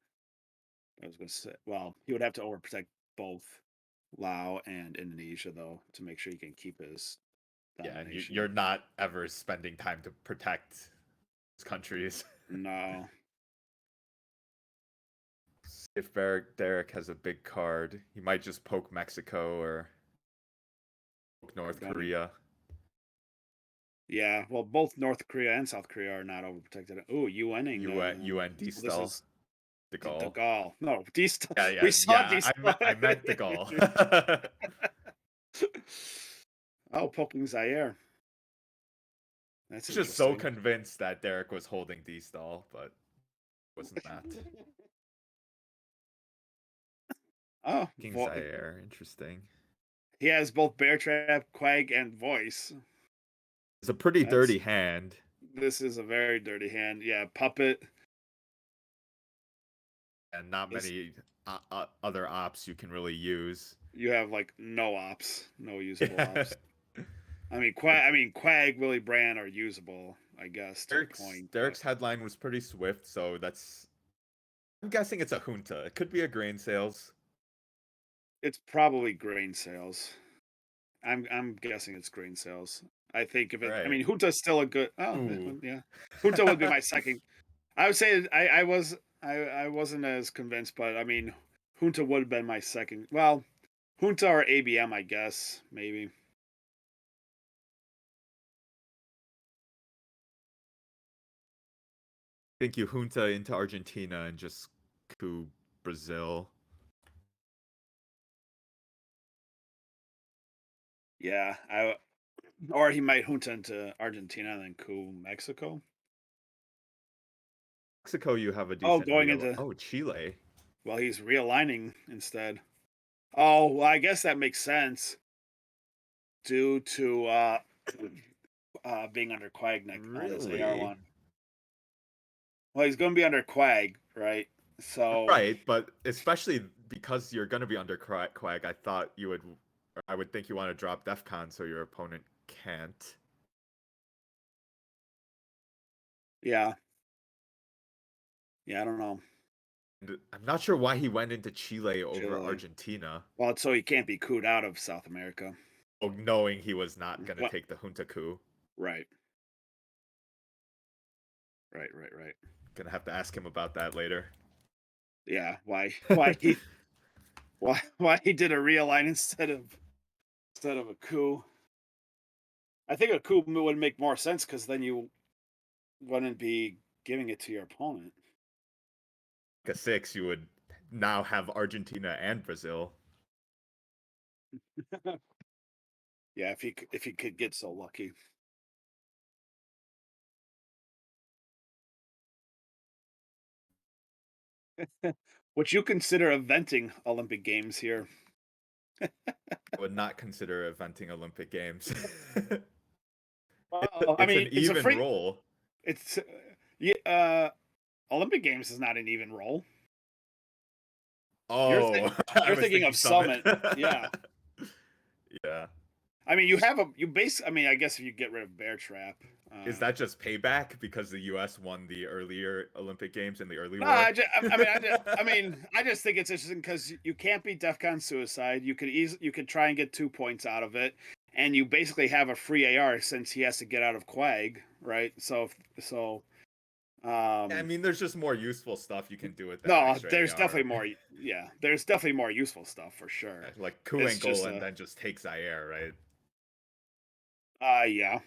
I was gonna say. Well, he would have to overprotect both Lao and Indonesia though to make sure he can keep his Yeah, and you're domination. not ever spending time to protect those countries. No, If Derek has a big card, he might just poke Mexico or poke North gunning. Korea. Yeah, well, both North Korea and South Korea are not overprotected. Oh, UNing. UN So this Distal, is De the Gaulle. Gaul. No, Distal. Yeah, We yeah, saw yeah. Distal. I meant De Gaulle. Oh, poking Zaire. I That's was just so interesting. convinced that Derek was holding Distal, but it wasn't that. Oh, King Zaire, interesting. he has both Bear Trap, Quag, and Voice. It's a pretty That's dirty hand, This is a very dirty hand. Yeah, Puppet. and not This many other ops you can really use. You have like no ops, no usable Yeah. ops. Quag, Willie Brand are usable, I guess, to a point, but Derek's headline was pretty swift, so that's. I'm guessing it's a junta. It could be a grain sales. it's probably grain sales. I'm guessing it's grain sales. I think if All it, I right. mean, Junta's still a good. Oh, Ooh. yeah, Junta would be my second. I would say I wasn't as convinced, but I mean, Junta would have been my second. Well, Junta or ABM, I guess maybe. Think you junta into Argentina and just coup Brazil. Yeah, or he might Junta into Argentina and then coup Mexico. Mexico, you have a Oh, decent going real. into Oh, Chile. well, he's realigning instead. Oh, well, I guess that makes sense due to being under Quag on this Really? AR1. Well, he's going to be under Quag, right? So, Right, but especially because you're going to be under Quag, I thought you would. I would think you want to drop DEFCON so your opponent can't. yeah. Yeah, I don't know. And I'm not sure why he went into Chile over Chile. Argentina, Well, so he can't be cooed out of South America. knowing he was not going to What? take the junta coup. Right. Right, right, right. Gonna have to ask him about that later. Yeah, why he did a realign instead of a coup. I think a coup would make more sense because then you wouldn't be giving it to your opponent. Like a six, you would now have Argentina and Brazil. Yeah, if he could get so lucky. Would you consider eventing Olympic Games here? I would not consider eventing Olympic Games. Well, I It's an mean, it's a even free. roll. It's yeah. Olympic Games is not an even roll. Oh, I You're was thinking thinking of Summit. Summit. Yeah. Yeah. I mean, you have a you base. I mean, I guess if you get rid of Bear Trap. Is that just payback because the US won the earlier Olympic Games in the early No, war? I mean, I just think it's interesting because you can't beat DEFCON Suicide. You could try and get 2 points out of it, and you basically have a free AR since he has to get out of Quag, right? I Um, mean, there's just more useful stuff you can do with that no, extra there's AR. definitely more. Yeah, there's definitely more useful stuff for sure. Like coup It's and goal just and then just take Zaire, right? yeah,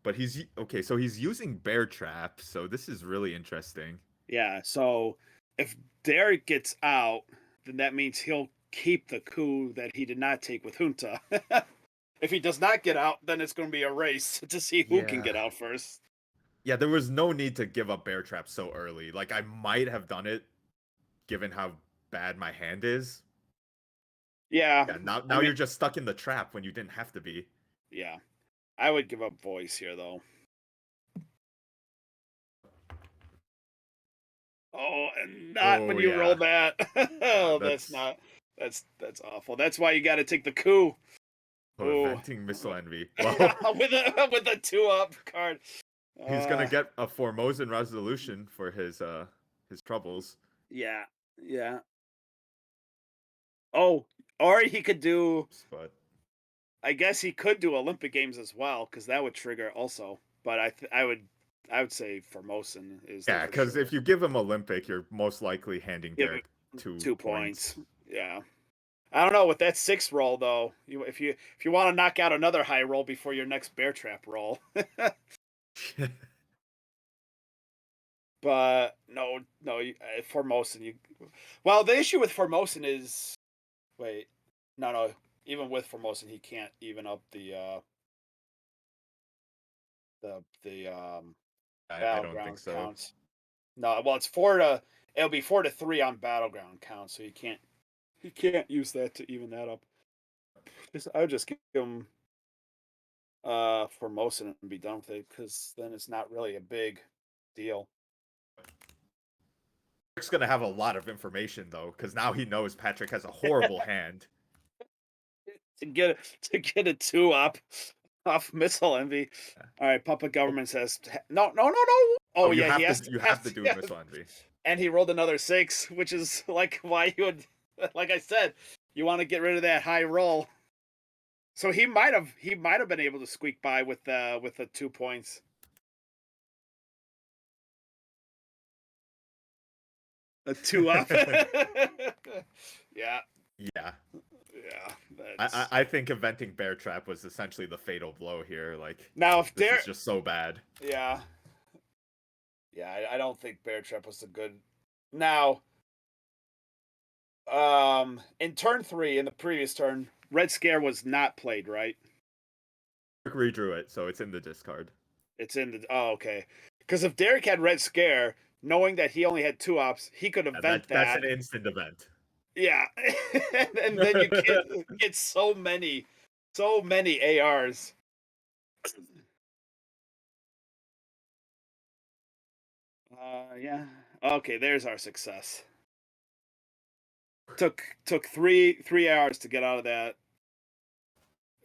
But okay, so he's using bear trap, so this is really interesting. yeah. So if Derek gets out, then that means he'll keep the coup that he did not take with Junta. If he does not get out, then it's going to be a race to see who can Yeah. get out first. Yeah, there was no need to give up bear trap so early. Like I might have done it given how bad my hand is. Yeah, Yeah, now I now mean, you're just stuck in the trap when you didn't have to be. yeah, I would give up voice here though. Oh, and not when Oh you roll yeah. that. Yeah, Oh, that's that's not. That's awful. That's why you got to take the coup. Oh, preventing missile envy. yeah, Well, with a 2-up card. he's gonna Uh, get a Formosan resolution for his troubles. yeah, yeah. Oh, or he could do. But I guess he could do Olympic Games as well because that would trigger also. But I would say Formosan is there yeah, for because if sure. you give him Olympic, you're most likely handing Give it Derek 2 points. 2 points. Yeah. I don't know with that 6 roll though. If you want to knock out another high roll before your next bear trap roll, but no, Formosan. Well, the issue with Formosan is wait, no, even with Formosan, he can't even up the I don't think battleground so. counts. No, well, it's 4 to. It'll be 4 to 3 on battleground count, so he can't use that to even that up. I would just give him Formosan and be done with it because then it's not really a big deal. Derek's gonna have a lot of information though, because now he knows Patrick has a horrible hand. To get a 2 up off missile envy. Yeah. All right, Puppet Oh, Government says no. Oh oh, yeah, he has to you have to do missile envy. and he rolled another 6, which is like why you would like I said, you want to get rid of that high roll. So he might have been able to squeak by with the 2 points. A 2 up. Yeah, Yeah, yeah. I think inventing bear trap was essentially the fatal blow here. Like Now if this there, is just so bad. yeah, yeah. I don't think Bear Trap was a good. Now, in turn 3, in the previous turn, Red Scare was not played. Right? Redrew it, so it's in the discard. It's in the. Oh, okay. Because if Derek had Red Scare, knowing that he only had 2 ups, he could Yeah, event that's that. an instant event. Yeah, and then you get so many ARs. Yeah. Okay, there's our success. Took three hours to get out of that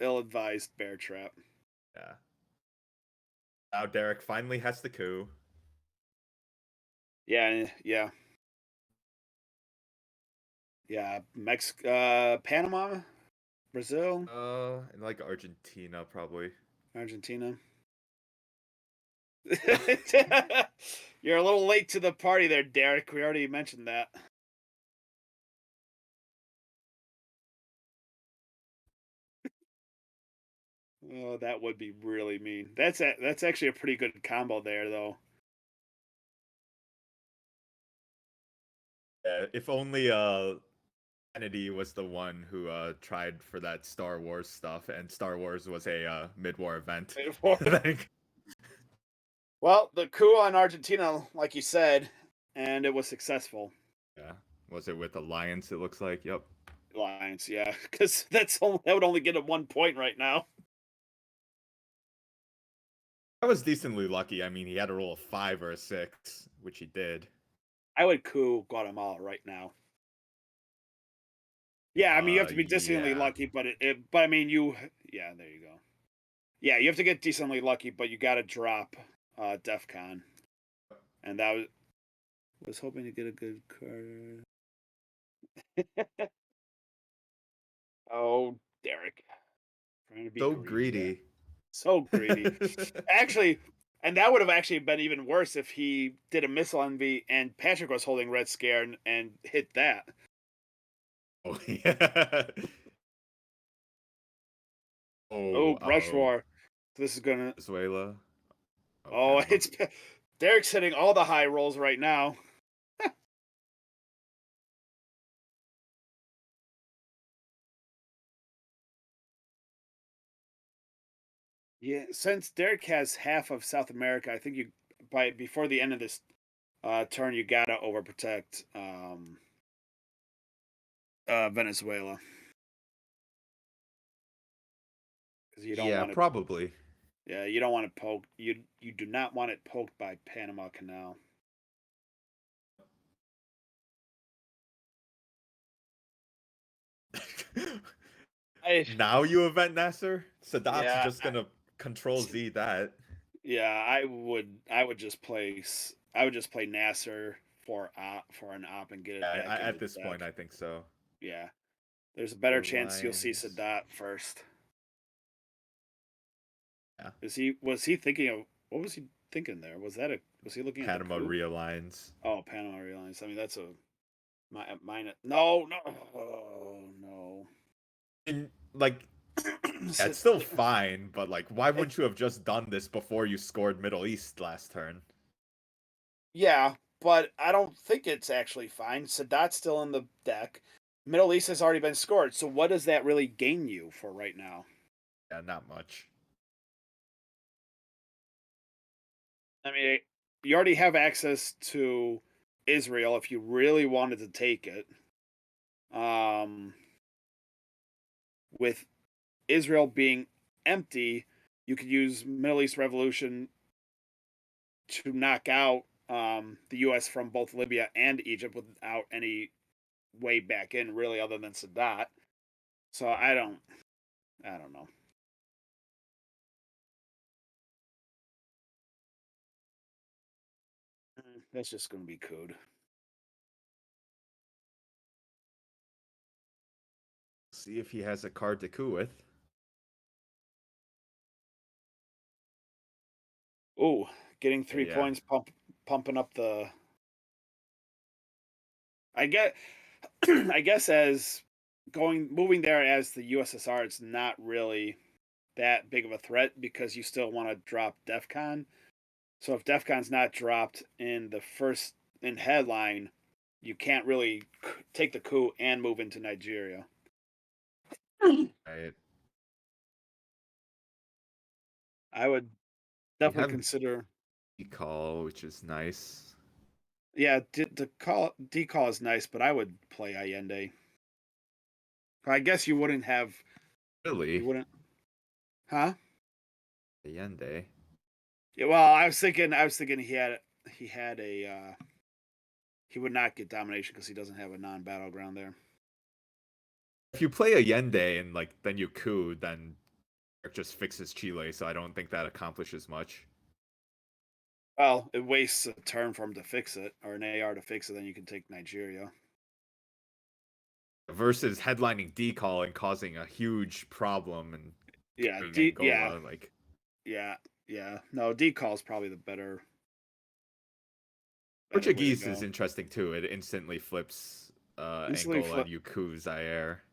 ill-advised bear trap. Yeah. Now Derek finally has the coup. Yeah, yeah, yeah. Panama, Brazil. And like Argentina probably. Argentina. You're a little late to the party there, Derek. We already mentioned that. Oh, that would be really mean. That's actually a pretty good combo there, though. Yeah, if only Kennedy was the one who tried for that Star Wars stuff, and Star Wars was a mid-war event. Like, Well, the coup on Argentina, like you said, and it was successful. yeah, was it with Alliance? It looks like. Yep. Alliance, yeah, because that would only get him 1 point right now. I was decently lucky. I mean, he had to roll a 5 or a 6, which he did. I would coup Guatemala right now. Yeah, I mean you have to be decently Yeah. lucky, but I mean yeah, there you go. Yeah, you have to get decently lucky, but you got to drop DefCon, and that was hoping to get a good card. Oh, Derek, trying to be So greedy there. greedy. So greedy. Actually, and that would have actually been even worse if he did a missile envy and Patryk was holding Red Scare and hit that. Oh yeah. Oh, Oh, Brush uh-oh. War. This is gonna. Venezuela. Oh, Oh, Panama. it's Derek's hitting all the high rolls right now. Yeah, since Derek has half of South America, I think you by before the end of this turn you gotta overprotect Venezuela because you don't Yeah, want it. probably. Yeah, you don't want it poked. You do not want it poked by Panama Canal. I Now you event Nasser? Sadat's yeah just gonna control Z that. yeah I would just play Nasser for an op and get it Yeah, back at into this the point, deck. I think so. Yeah, there's a better chance you'll see Airlines. Sadat first. Yeah. Was he thinking of what was he thinking there? Was he looking at the Panama coup? realigns. Oh, Panama Airlines. I mean, that's a mine. No, no, oh, no. And like, yeah, it's still fine, but like, why wouldn't you have just done this before you scored Middle East last turn? Yeah, but I don't think it's actually fine. Sadat's still in the deck. Middle East has already been scored. So what does that really gain you for right now? Yeah, not much. I mean, you already have access to Israel if you really wanted to take it. Um, with Israel being empty, you could use Middle East Revolution to knock out the U.S. from both Libya and Egypt without any way back in, really, other than Sadat. So I don't know. That's just going to be code. See if he has a card to coup with. Oh, getting three Yeah. points, pumping up the. I get. I guess as moving there as the USSR, it's not really that big of a threat because you still want to drop DEFCON. So if DEFCON's not dropped in the first in headline, you can't really take the coup and move into Nigeria. Right. I would We definitely have consider. call, which is nice. Yeah, the call decall is nice, but I would play Allende. I guess you Really? wouldn't, huh? Allende. Yeah, well, I was thinking he had a he would not get domination because he doesn't have a non-battleground there. If you play Allende and like then you coup, then it just fixes Chile, so I don't think that accomplishes much. Well, it wastes a turn for him to fix it, or an AR to fix it. Then you can take Nigeria. Versus headlining decall and causing a huge problem and Yeah, doing yeah, Angola, like Yeah, yeah. No, decall is probably the better way to Portuguese is go. interesting too. It instantly flips Instantly Angola flip and Yuku Zaire.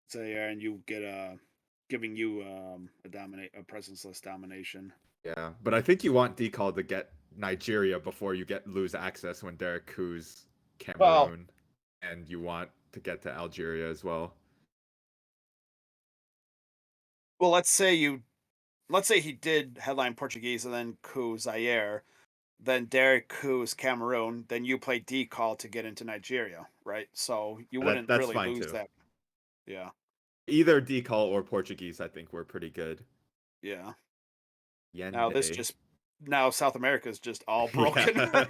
say, and you get giving you a presence-less domination. Yeah, but I think you want Decall to get Nigeria before you get lose access when Derek Koo's Well, Cameroon, and you want to get to Algeria as well. well, let's say he did headline Portuguese and then coup Zaire, then Derek coups Cameroon, then you play decall to get into Nigeria, right? So you wouldn't That's really fine lose too. that. Yeah, Either Decall or Portuguese, I think, were pretty good. yeah. Now this Yende. just now South America is just all broken. Yeah.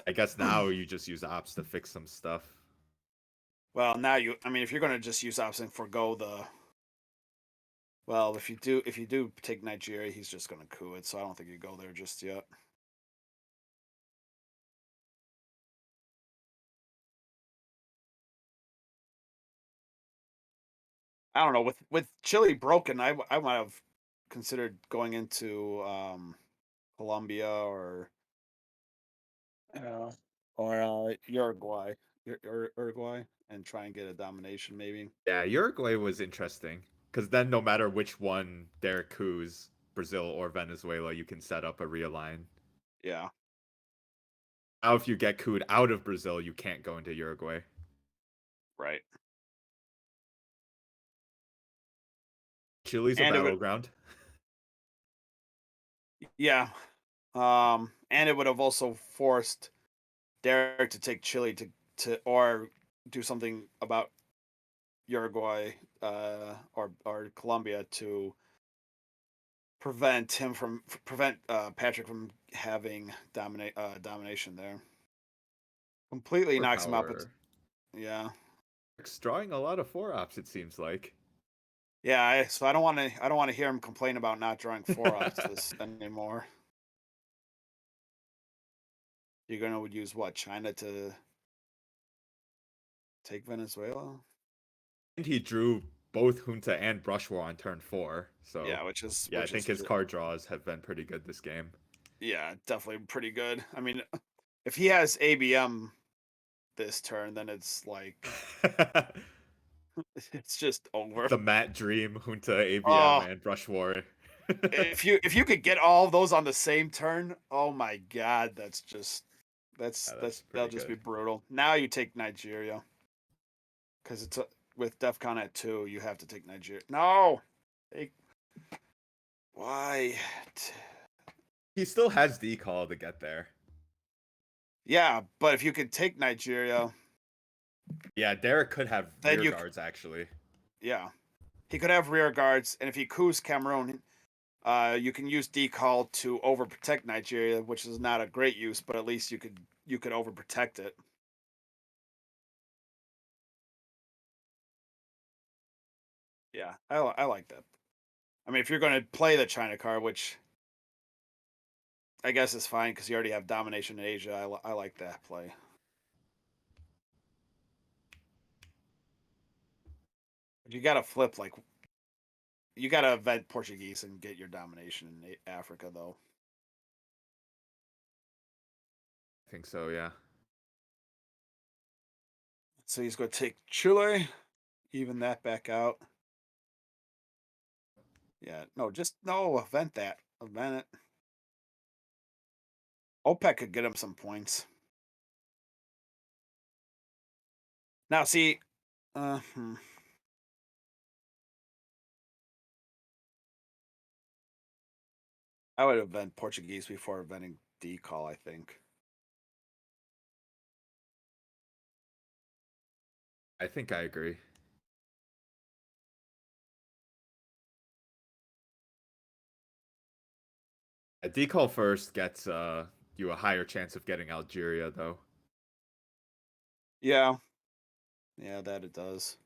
I guess now you just use ops to fix some stuff. Well, now I mean, if you're going to just use ops and forgo the, well, if you do take Nigeria, he's just going to coup it. So I don't think you go there just yet. I don't know. With Chile broken, I might have considered going into Colombia uh, or Uruguay, Uruguay, and try and get a domination maybe. Yeah, Uruguay was interesting because then no matter which one Derek Koo's, Brazil or Venezuela, you can set up a realign. Yeah, Now, if you get Koo'd out of Brazil, you can't go into Uruguay. right. Chile's a And it would, battleground. yeah, and it would have also forced Derek to take Chile to or do something about Uruguay or Colombia to prevent Patryk from having domination there. Completely knocks him out, but Power. yeah, It's drawing a lot of four ops, it seems like. yeah. So I don't want to hear him complain about not drawing four ups this anymore. You're gonna use what, China to take Venezuela? And he drew both Junta and Brush War on turn 4, so Yeah, yeah, I think his card draws have been pretty good this game. yeah, definitely pretty good. I mean, if he has ABM this turn, then it's like it's just over. The Matt Dream, Junta, ABM, Oh, and Brush War. if you could get all of those on the same turn, oh my god, Yeah, that's that'll pretty just be good. brutal. Now you take Nigeria because with DefCon at 2, you have to take Nigeria. No, take, why? He still has decall to get there. Yeah, but if you could take Nigeria, Yeah, Derek could have then rear guards actually. yeah, he could have rear guards, and if he coups Cameroon, you can use decall to overprotect Nigeria, which is not a great use, but at least you could overprotect it. Yeah, I like that. I mean, if you're going to play the China card, which I guess is fine because you already have domination in Asia, I like that play. But you got to flip like you got to event Portuguese and get your domination in Africa though. I think so, yeah. So he's going to take Chile, even that back out. Yeah, no, just no event that event it. OPEC could get him some points. Now, see, uh, hmm, I would event Portuguese before eventing decall. I think. I think I agree. A decall first gets you a higher chance of getting Algeria though. Yeah, yeah, that it does.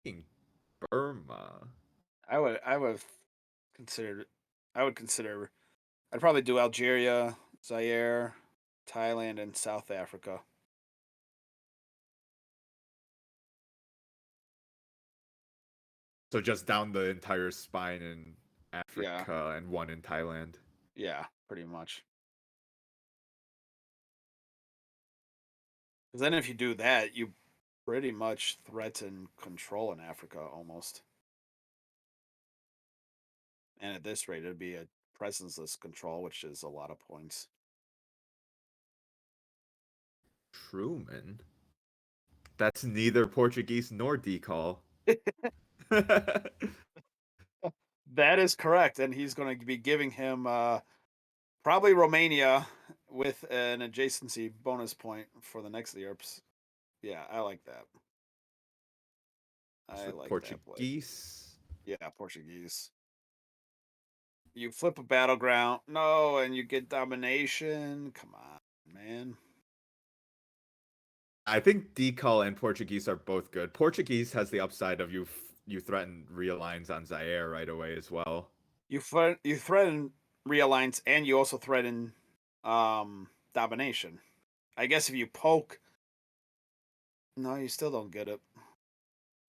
Fucking Burma. I would have considered. I would consider. I'd probably do Algeria, Zaire, Thailand, and South Africa. So just down the entire spine in Yeah, Africa and one in Thailand. yeah, pretty much. 'Cause then if you do that, you pretty much threaten control in Africa almost. And at this rate, it'd be a presenceless control, which is a lot of points. Truman? That's neither Portuguese nor decal. That is correct, and he's going to be giving him probably Romania with an adjacency bonus point for the next Europe's. Yeah, I like that. It's I with like that play. Portuguese. Yeah, Portuguese. You flip a battleground, no, and you get domination. Come on, man. I think decal and Portuguese are both good. Portuguese has the upside of you threaten realigns on Zaire right away as well. You threaten realigns, and you also threaten domination. I guess if you poke, no, you still don't get it.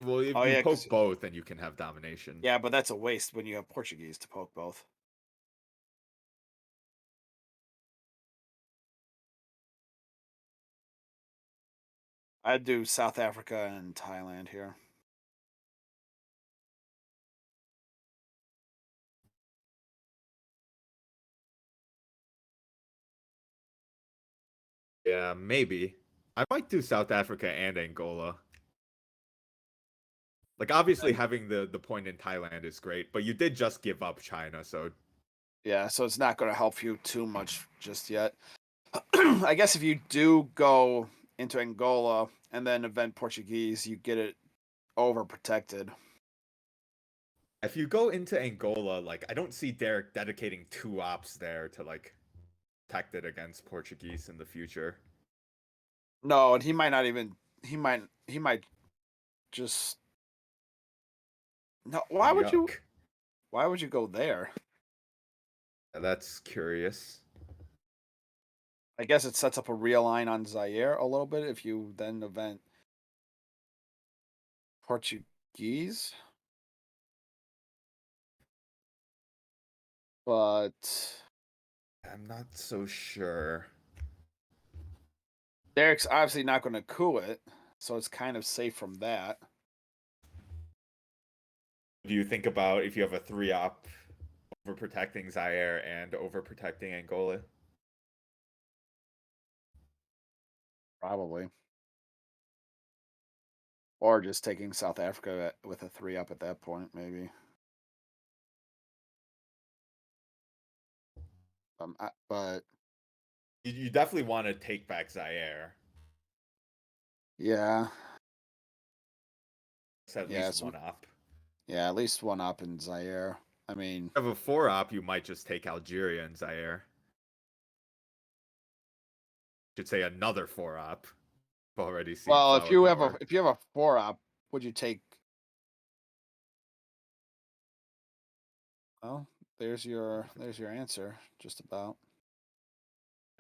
Well, if Oh you yeah, because poke both, then you can have domination. yeah, but that's a waste when you have Portuguese to poke both. I'd do South Africa and Thailand here. Yeah, maybe. I might do South Africa and Angola. Like obviously And having the point in Thailand is great, but you did just give up China, so yeah, so it's not going to help you too much just yet. I guess if you do go into Angola and then event Portuguese, you get it overprotected. if you go into Angola, like I don't see Derek dedicating two ops there to like protect it against Portuguese in the future. No, and he might not even. He might just. No, why would you? Yuck. Why would you go there? That's curious. I guess it sets up a realign on Zaire a little bit if you then event Portuguese. But I'm not so sure. Derek's obviously not going to coup it, so it's kind of safe from that. Do you think about if you have a three op overprotecting Zaire and overprotecting Angola? Probably. Or just taking South Africa with a 3 up at that point, maybe. But You definitely want to take back Zaire. yeah, It's at yeah, least so one op. yeah, at least 1 up in Zaire. I mean, If you have a four op, you might just take Algeria and Zaire. Should say another four op. I've already seen well, flower power. if you have a 4 up, would you take? Well, there's your answer. Just about.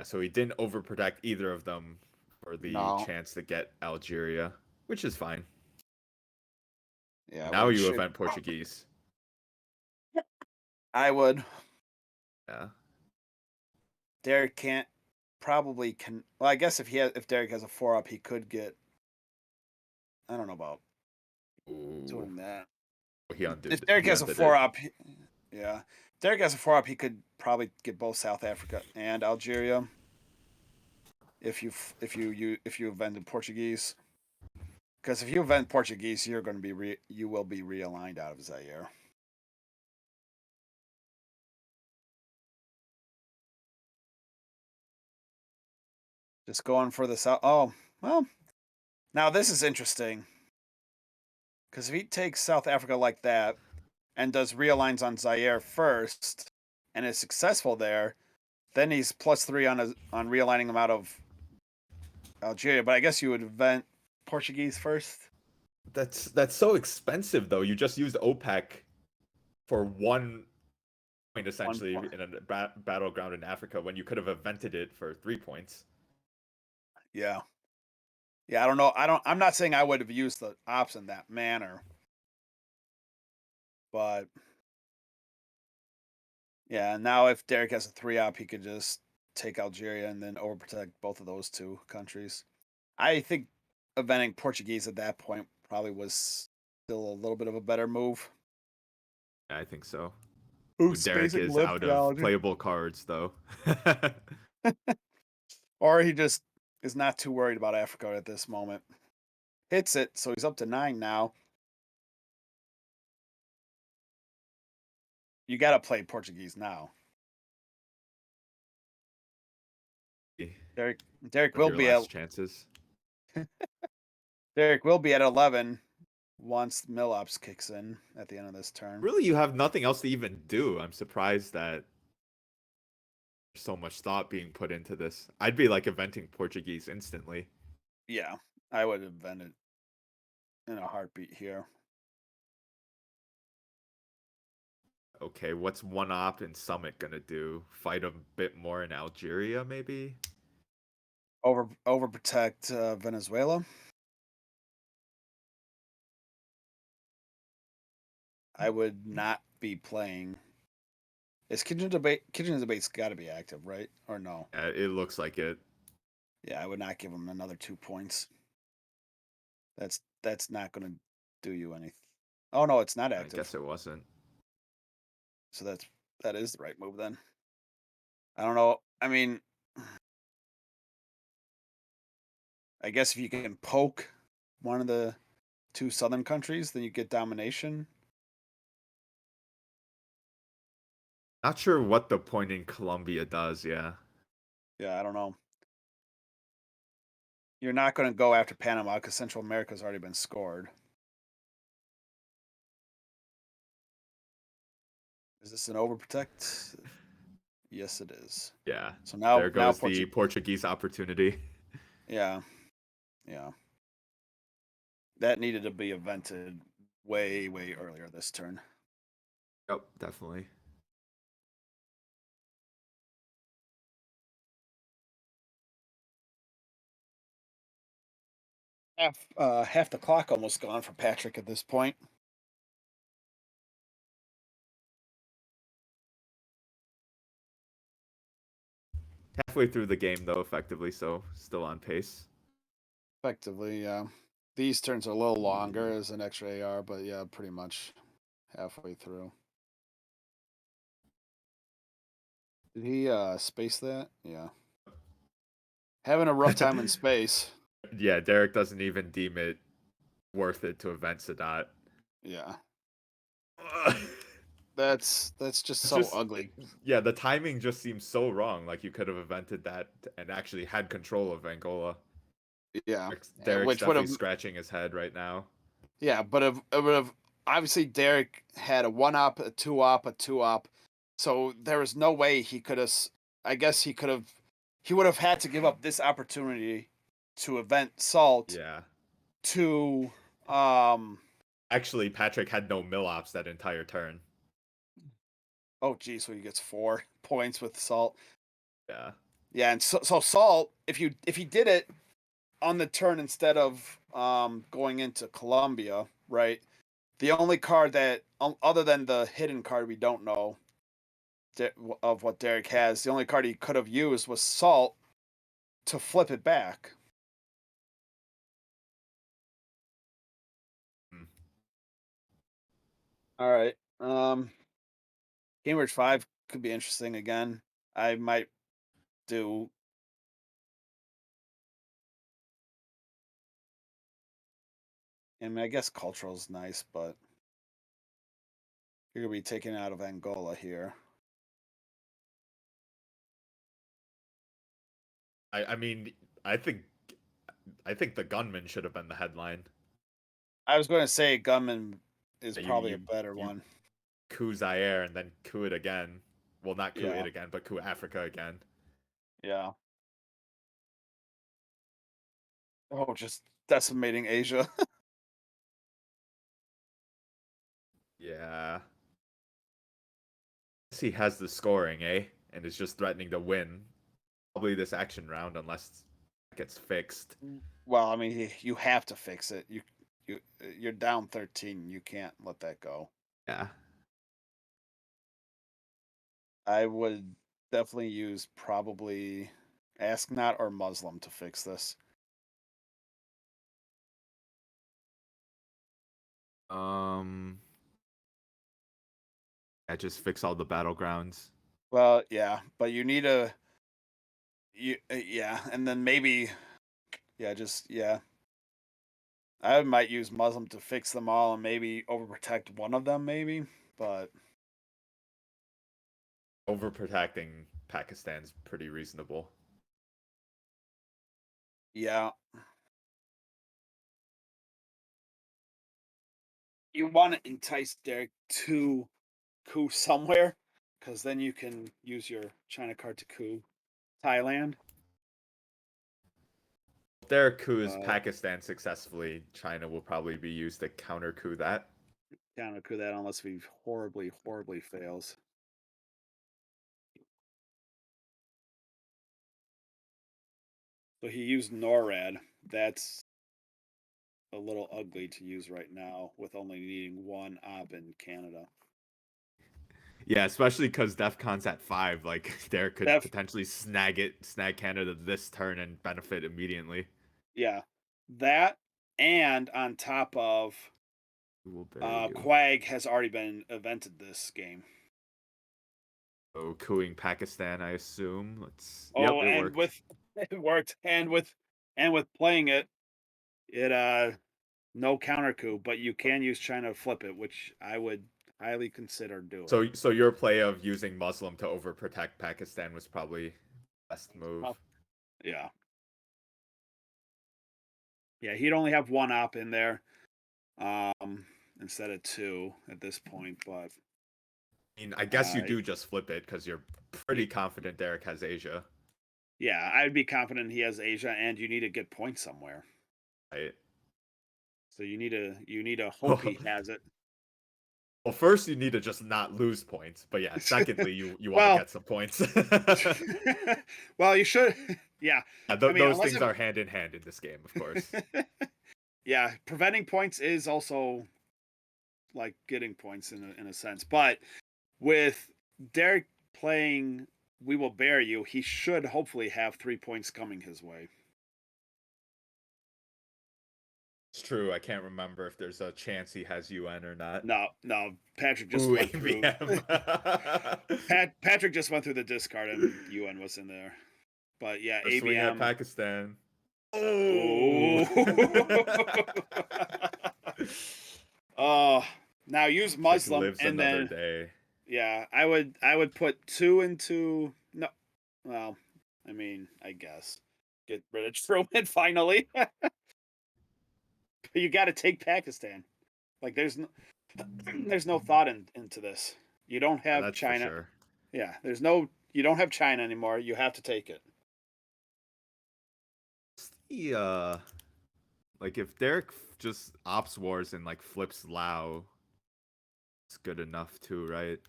So he didn't overprotect either of them for the No, chance to get Algeria, which is fine. yeah, Now what he you should. event Portuguese. I would. Yeah. Derek can't probably can. Well, I guess if Derek has a 4 up, he could get. I don't know about Ooh. doing that. He If undid Derek he has a undid four it. up, yeah. Derek has a 4 up, he could probably get both South Africa and Algeria if you invented Portuguese. Because if you invent Portuguese, you're going to be you will be realigned out of Zaire. Just going for the South. Oh well, now this is interesting because if he takes South Africa like that and does realigns on Zaire first and is successful there, then he's +3 on realigning him out of Algeria. But I guess you would invent Portuguese first. That's so expensive though. You just used OPEC for 1 point One essentially point. in a battleground in Africa when you could have invented it for 3 points. Yeah. Yeah, I don't know. I'm not saying I would have used the ops in that manner. But yeah, now if Derek has a 3-op, he could just take Algeria and then overprotect both of those two countries. I think eventing Portuguese at that point probably was still a little bit of a better move. I think so. Who's Derek basic is lip out of theology. playable cards, though. Or he just is not too worried about Africa at this moment. Hits it, so he's up to 9 now. You got to play Portuguese now. Derek Of will your be at last chances. Derek will be at 11 once milops kicks in at the end of this turn. Really, you have nothing else to even do. I'm surprised that there's so much thought being put into this. I'd be like inventing Portuguese instantly. Yeah, I would invent it in a heartbeat here. Okay, what's one op and Summit gonna do? Fight a bit more in Algeria, maybe? Overprotect Venezuela. I would not be playing. Is Kitchen debate's got to be active, right? Or no? It looks like it. Yeah, I would not give him another 2 points. That's not going to do you anything. Oh no, it's not I active. guess it wasn't. So that is the right move then. I don't know. I mean, I guess if you can poke one of the two southern countries, then you get domination. Not sure what the point in Colombia does, yeah. Yeah, I don't know. You're not going to go after Panama because Central America's already been scored. Is this an overprotect? Yes, it is. Yeah. So There now goes the Portuguese opportunity. Yeah, yeah. That needed to be invented way earlier this turn. Yep, definitely. Half the clock almost gone for Patryk at this point. Halfway through the game, though, effectively, so still on pace. Effectively, yeah. These turns are a little longer as an extra AR, but yeah, pretty much halfway through. Did he space that? Yeah. Having a rough time in space. Yeah, Derek doesn't even deem it worth it to event Sadat. Yeah. That's just It's so just, ugly. yeah, the timing just seems so wrong. Like you could have invented that and actually had control of Angola. Yeah. Derek's Which would definitely have scratching his head right now. Yeah, but it would have obviously Derek had a 1-op, a 2-op, a 2-op, so there was no way he could have. I guess he would have had to give up this opportunity to event Salt Yeah. to um. Actually, Patryk had no milops that entire turn. Oh geez, so he gets 4 points with Salt. Yeah. Yeah, and so Salt, if he did it on the turn instead of going into Colombia, right? The only card that other than the hidden card we don't know of what Derek has, the only card he could have used was Salt to flip it back. Hmm. All right. Cambridge 5 could be interesting again. I might do. I mean, I guess cultural's nice, but you're gonna be taken out of Angola here. I mean, I think I think the gunman should have been the headline. I was going to say Gunman is You probably a you better you one. coup Zaire and then coup it again. Well, not coup Yeah, it again, but coup Africa again. yeah. Oh, just decimating Asia. Yeah. He has the scoring, eh? And is just threatening to win. Probably this action round unless it gets fixed. Well, I mean, you have to fix it. You're down 13. You can't let that go. Yeah. I would definitely use probably Ask Not or Muslim to fix this. Um, I just fix all the battlegrounds. Well, yeah, but you need a yeah, and then maybe yeah. I might use Muslim to fix them all and maybe overprotect one of them, maybe. But Overprotecting Pakistan's pretty reasonable. yeah, you want to entice Derek to coup somewhere, because then you can use your China card to coup Thailand. If their coup is But Pakistan successfully, China will probably be used to counter coup that. counter coup that unless we horribly, horribly fails. So he used NORAD. That's a little ugly to use right now with only needing one op in Canada. Yeah, especially because DEFCON's at 5. Like, there could Def potentially snag Canada this turn and benefit immediately. Yeah, that and on top of Who will bury you? Quag has already been evented this game. Oh, cooing Pakistan, I assume. Let's. Yep, Oh, it and worked. with it worked, and with playing it, it no counter coup, but you can use China to flip it, which I would highly consider doing. So your play of using Muslim to overprotect Pakistan was probably best Oh, move. yeah, yeah, he'd only have one op in there, instead of two at this point, but I mean, I guess you uh, do just flip it because you're y- pretty confident Derek has Asia. yeah, I'd be confident he has Asia, and you need to get points somewhere. Right? So you need to hope he has it. Well, first you need to just not lose points, but yeah. Secondly, you want to Well, get some points. well, you should. Yeah, Yeah, I mean, those unless things are hand in hand in this game, of course. yeah, preventing points is also like getting points in a sense. But with Derek playing We Will Bear You, he should hopefully have 3 points coming his way. It's true. I can't remember if there's a chance he has UN or not. No, no, Patrick just Ooh, went through. ABM. Patrick just went through the discard and UN was in there. But yeah, Or swing at ABM. Pakistan. Oh. Oh. Oh, now use Trick Muslim lives and another then day. yeah, I would put two into no. Well, I mean, I guess get rid of Truman finally. But you got to take Pakistan. Like there's no, there's no thought into this. You don't have That's for China. sure. Yeah, you don't have China anymore. You have to take it. The like if Derek just ops wars and like flips Lao, it's good enough too, right?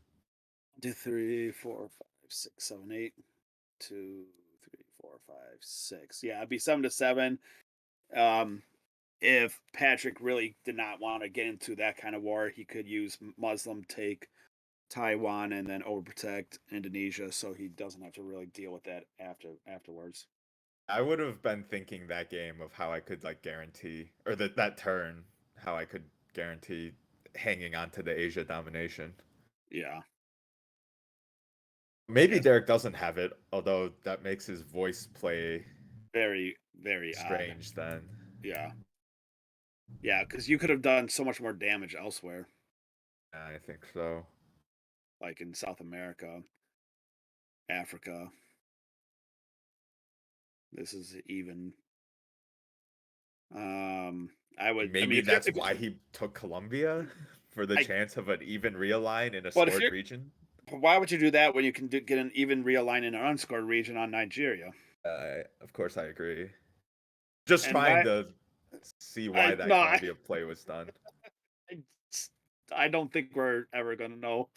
2, 3, 4, 5, 6, 7, 8. 2, 3, 4, 5, 6. Yeah, it'd be 7-7. Um, if Patrick really did not want to get into that kind of war, he could use Muslim take Taiwan and then overprotect Indonesia, so he doesn't have to really deal with that afterwards. I would have been thinking that game of how I could like guarantee or that turn, how I could guarantee hanging on to the Asia domination. Yeah. Maybe Yes. Derek doesn't have it, although that makes his voice play Very, very odd. strange then. Yeah. Yeah, because you could have done so much more damage elsewhere, I think so. like in South America, Africa. This is even. I mean, Maybe that's if why he took Colombia for the I, chance of an even realign in a but if scored you're, region. why would you do that when you can get an even realign in an unscored region on Nigeria? Of course, I agree. Just And trying why? to see why I that no, Colombia play was done. I, I don't think we're ever gonna know.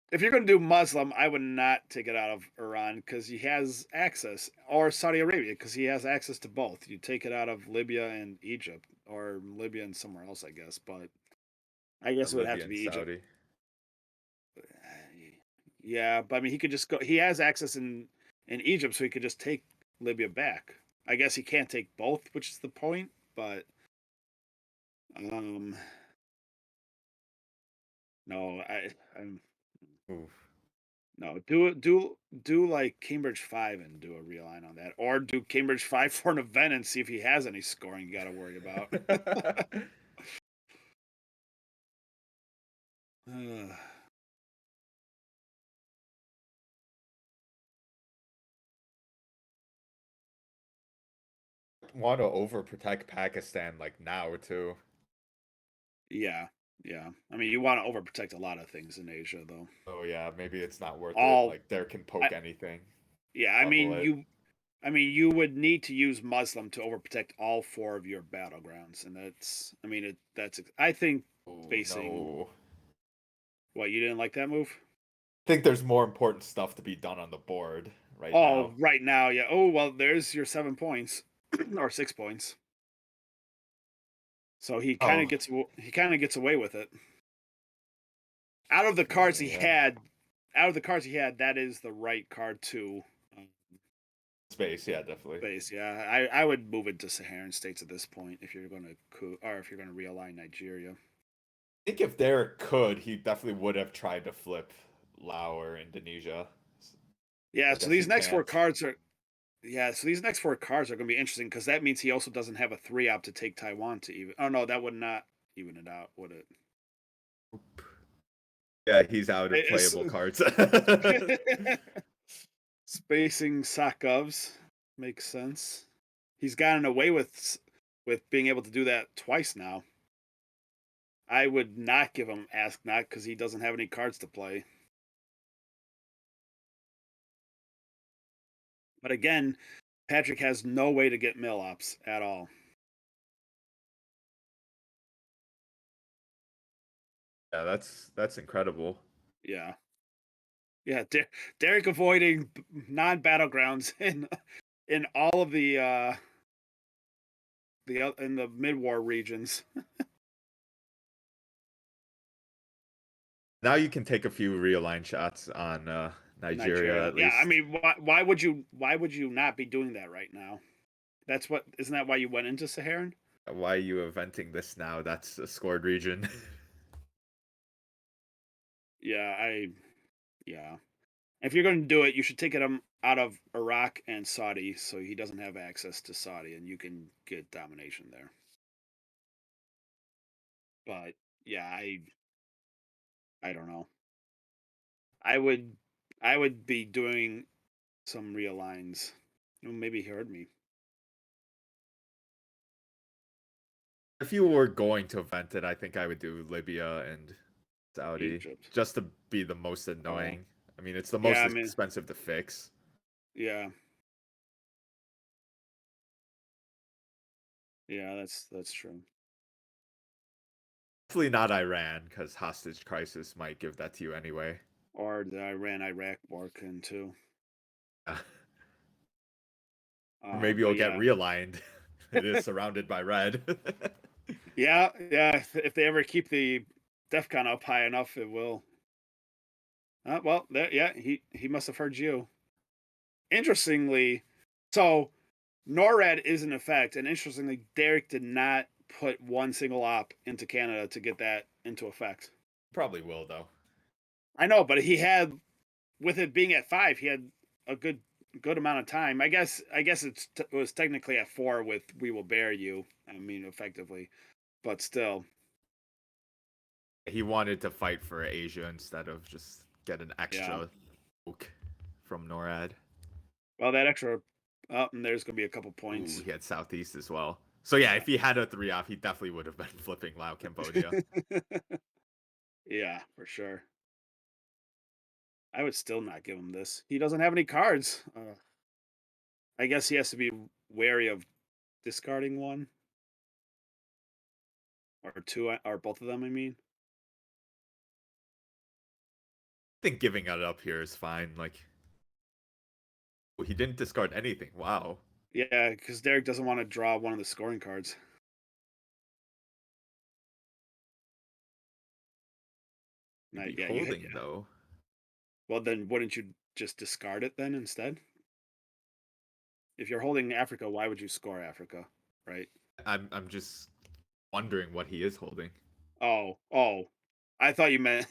If you're gonna do Muslim, I would not take it out of Iran because he has access, or Saudi Arabia because he has access to both. You take it out of Libya and Egypt, or Libya and somewhere else, I guess. But I guess it would have Libya to and be Egypt. Saudi. Yeah, but I mean, he could just go. He has access in Egypt, so he could just take Libya back. I guess he can't take both, which is the point. But um, no, I'm Oof. no do like Cambridge 5 and do a reline on that, or do Cambridge 5 for an event and see if he has any scoring you got to worry about. Uh, Want to overprotect Pakistan like now too. yeah, yeah. I mean, you want to overprotect a lot of things in Asia, though. Oh yeah, maybe it's not worth it. All, Like there can I, poke anything, yeah. level it. I mean, you would need to use Muslim to overprotect all four of your battlegrounds, and that's. I mean, that's. I think Oh facing no. what you didn't like that move. I think there's more important stuff to be done on the board right Oh, now. right now, yeah. Oh, well, there's your 7 points or 6 points. So Oh, he kind of gets away with it. Out of the cards he yeah. had, out of the cards he had, that is the right card to Space, yeah, definitely. base. Yeah, I would move it to Saharan states at this point if you're going to or if you're going to realign Nigeria. I think if Derek could, he definitely would have tried to flip Lao or Indonesia. Yeah, I so guess he these next four can't. cards are yeah, so these next four cards are going to be interesting because that means he also doesn't have a 3 op to take Taiwan to even. Oh no, that would not even it out, would it? Yeah, he's out of It's, playable cards. spacing Sakovs makes sense. He's gotten away with being able to do that twice now. I would not give him Ask Not because he doesn't have any cards to play. But again, Patryk has no way to get milops at all. Yeah, that's incredible. Yeah, yeah. Derek avoiding non-battlegrounds in all of the in the mid-war regions. Now you can take a few realigned shots on Nigeria Nigeria. at Yeah, I least. mean, why would you not be doing that right now? That's what isn't that why you went into Saharan? Why are you eventing this now? That's a scored region. Yeah, yeah. If you're going to do it, you should take him out of Iraq and Saudi, so he doesn't have access to Saudi, and you can get domination there. But yeah, I don't know. I would I would be doing some realigns. Oh, maybe he heard me. If you were going to event it, I think I would do Libya and Saudi Egypt. just to be the most Oh, annoying. I mean, it's the yeah. most I mean, expensive to fix. yeah, yeah. That's true. Hopefully not Iran, because hostage crisis might give that to you anyway. Or the Iran-Iraq war can too. Or maybe But you'll get yeah, realigned. It is surrounded by red. yeah, yeah. If they ever keep the DefCon up high enough, it will. Well, there, yeah. He must have heard you. Interestingly, so NORAD is in effect, and interestingly, Derek did not put one single op into Canada to get that into effect. Probably will though. I know, but he had with it being at 5, he had a good amount of time. I guess it was technically at 4 with "We Will Bear You." I mean, effectively, but still, He wanted to fight for Asia instead of just get an yeah. extra poke from NORAD. Well, that extra up, and there's gonna be a couple Ooh, points. he had Southeast as well. So yeah, Yeah, if he had a 3 off, he definitely would have been flipping Lao Cambodia. yeah, for sure. I would still not give him this. He doesn't have any cards. I guess he has to be wary of discarding one or two, or both of them. I mean, I think giving it up here is fine. Like, oh, he didn't discard anything. Wow. yeah, because Derek doesn't want to draw one of the scoring cards. He'd be Yeah, you hit. holding though. Well, then wouldn't you just discard it then instead? If you're holding Africa, why would you score Africa, right? I'm just wondering what he is holding. Oh. I thought you meant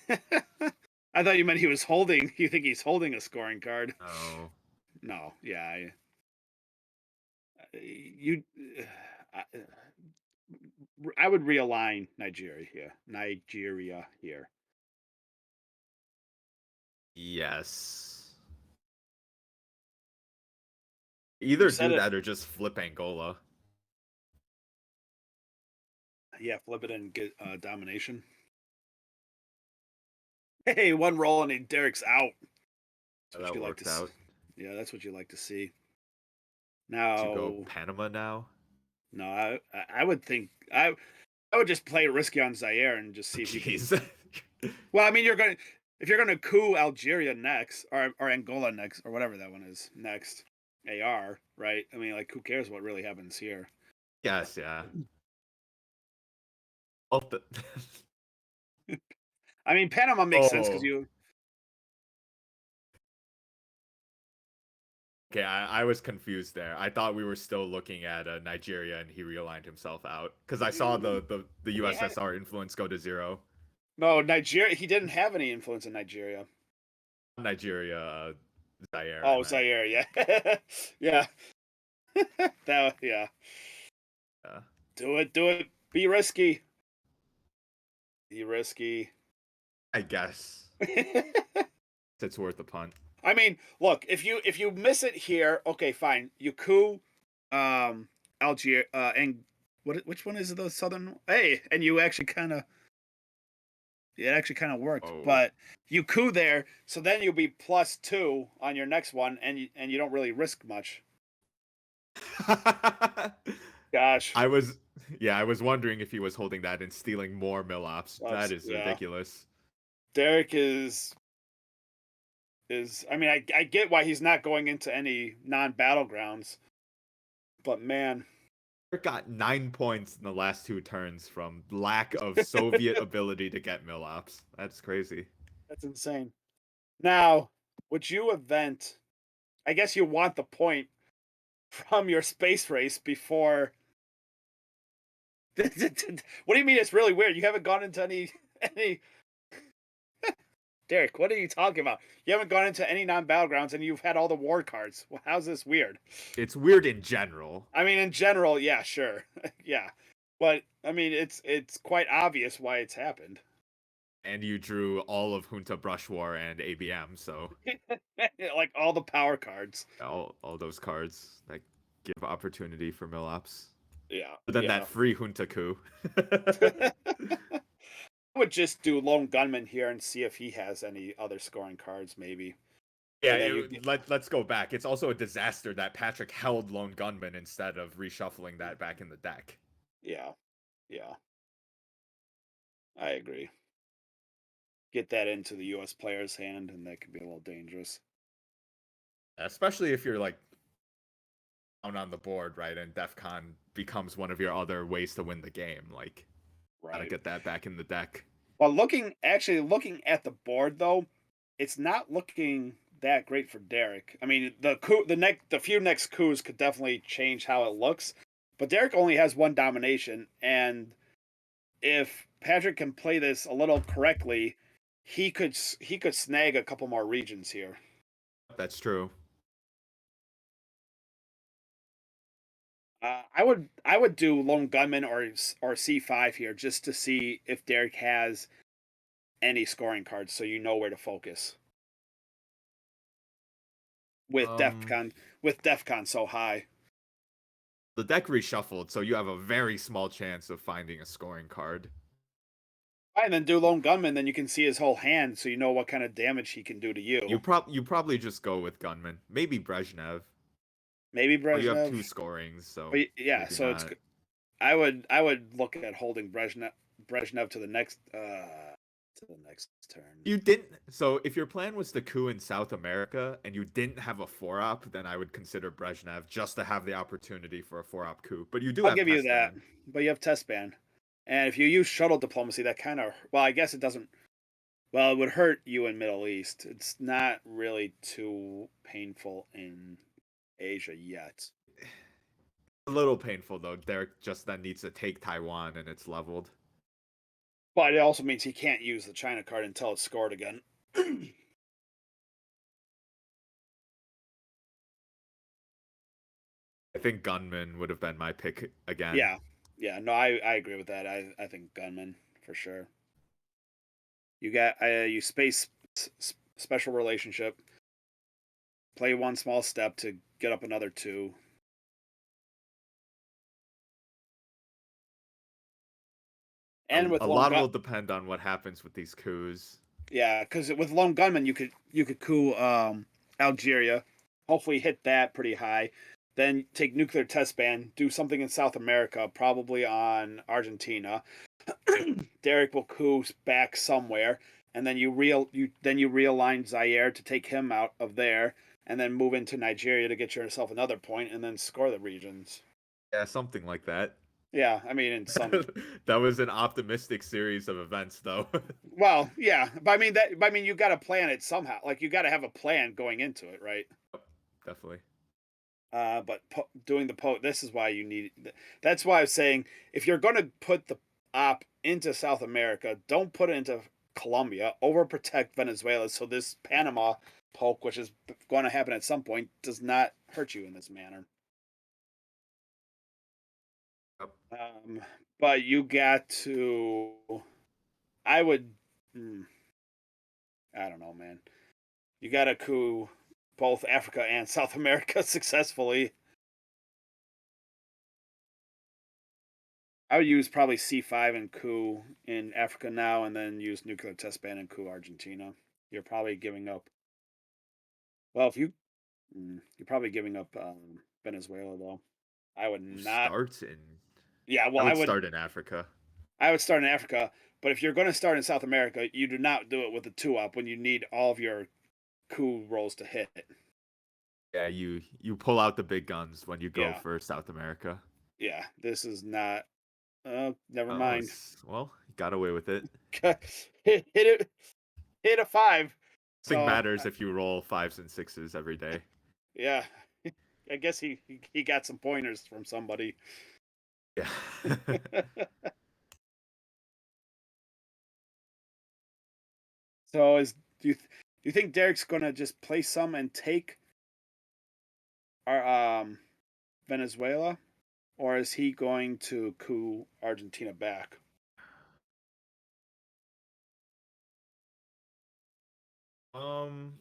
I thought you meant he was holding you think he's holding a scoring card. Oh, No, yeah, you I, I would realign Nigeria here. Nigeria here. yes. You Either said do it. that or just flip Angola. Yeah, flip it and get domination. Hey, one roll and Derek's out. That's what That you like to worked see. out. Yeah, that's what you like to see. To go Now, Panama now. no, I would think I would just play risky on Zaire and just see if you can. Jeez. Well, I mean, if you're gonna coup Algeria next or Angola next or whatever that one is next, AR, right? I mean, like, who cares what really happens here? Yes, yeah. Oh, I mean, Panama makes sense because oh. you. Okay, I was confused there. I thought we were still looking at Nigeria and he realigned himself out because I saw the He had USSR influence go to 0. no Nigeria. He didn't have any influence in Nigeria. Nigeria, Zaire, I Oh, meant. Zaire, yeah, yeah, yeah. Yeah, Do it. Be risky. Be risky. I guess it's worth a punt. I mean, look, if you miss it here, okay, fine. You coup, Algier, and which one is the southern? Hey, and you actually kind of it actually kind of worked, Oh. but you coup there, so then you'll be +2 on your next one, and you don't really risk much. Gosh, I was yeah, I was wondering if he was holding that and stealing more milops. That is yeah. ridiculous. Derek is. I mean, I get why he's not going into any non-battlegrounds, but man, Got 9 points in the last 2 turns from lack of Soviet ability to get milops. That's crazy. that's insane. Now, would you event? I guess you want the point from your space race before. What do you mean? It's really weird. You haven't gone into any. Derek, what are you talking about? You haven't gone into any non-battlegrounds, and you've had all the war cards. Well, how's this weird? It's weird in general. I mean, in general, yeah, sure, yeah, but I mean, it's quite obvious why it's happened. And you drew all of Junta Brush War and ABM, so Like all the power cards. all those cards that give opportunity for milops. Yeah, But then that yeah. free Junta coup. I would just do lone gunman here and see if he has any other scoring cards, maybe, Yeah, and then you get. let's go back. It's also a disaster that Patryk held Lone Gunman instead of reshuffling that back in the deck. Yeah, yeah, I agree. Get that into the U.S. player's hand, and that could be a little dangerous. Especially if you're like down on the board, right? And DEF CON becomes one of your other ways to win the game. Like, gotta Right. get that back in the deck. Well, looking at the board though, it's not looking that great for Derek. I mean, the few next coups could definitely change how it looks, but Derek only has one domination, and if Patryk can play this a little correctly, he could snag a couple more regions here. That's true. I would do lone gunman or C5 here just to see if Derek has any scoring cards, so you know where to focus with Um, DefCon so high. the deck reshuffled, so you have a very small chance of finding a scoring card. And then do lone gunman, then you can see his whole hand, so you know what kind of damage he can do to You you. probably just go with Gunman. Maybe Brezhnev. Maybe Well, you have Brezhnev, 2 scorings, so but yeah, maybe so it's not. I would look at holding Brezhnev to the next turn. You didn't. So if your plan was to coup in South America and you didn't have a 4-op, then I would consider Brezhnev just to have the opportunity for a 4-op coup. But you do I'll have give you that, Testban. but you have test ban, and if you use shuttle diplomacy, that kind of I guess it doesn't. Well, it would hurt you in Middle East. It's not really too painful in Asia yet. A little painful though. Derek just then needs to take Taiwan and it's leveled. But it also means he can't use the China card until it's scored again. I think Gunman would have been my pick again. Yeah. Yeah. No, I agree with that. I think gunman for sure. You got you special relationship. Play one small step to get up another two. And with A lone lot gun, will depend on what happens with these coups. yeah, because with lone gunman you could coup Algeria. Hopefully hit that pretty high. Then take nuclear test ban. Do something in South America, probably on Argentina. Derek will coup back somewhere, and then you realign Zaire to take him out of there, and then move into Nigeria to get yourself another point, and then score the regions. Yeah, something like that. Yeah, I mean, in some, That was an optimistic series of events, though. well, yeah, but I mean that. But I mean, you got to plan it somehow. Like you got to have a plan going into it, right? Definitely. But doing the this is why you need. That's why I was saying if you're going to put the op into South America, don't put it into Colombia. Overprotect Venezuela so this Panama poke, which is going to happen at some point, does not hurt you in this manner. Yep. Um, but you got to. I would. I don't know, man. You got to coup both Africa and South America successfully. I would use probably C5 and coup in Africa now, and then use nuclear test ban and coup Argentina. You're probably giving up. Well, if you you're probably giving up Venezuela though. I would not. Starts in. Yeah, well, I would start in Africa. I would start in Africa, but if you're going to start in South America, you do not do it with the two up when you need all of your coup rolls to hit. Yeah, you pull out the big guns when you go Yeah, for South America. yeah. This is not. Never Oh, mind. it's well, you got away with it. hit it. Hit a five. Nothing So matters if you roll fives and sixes every day. yeah, I guess he got some pointers from somebody. Yeah. So do you think Derek's gonna just play some and take our Venezuela, or is he going to coup Argentina back? um.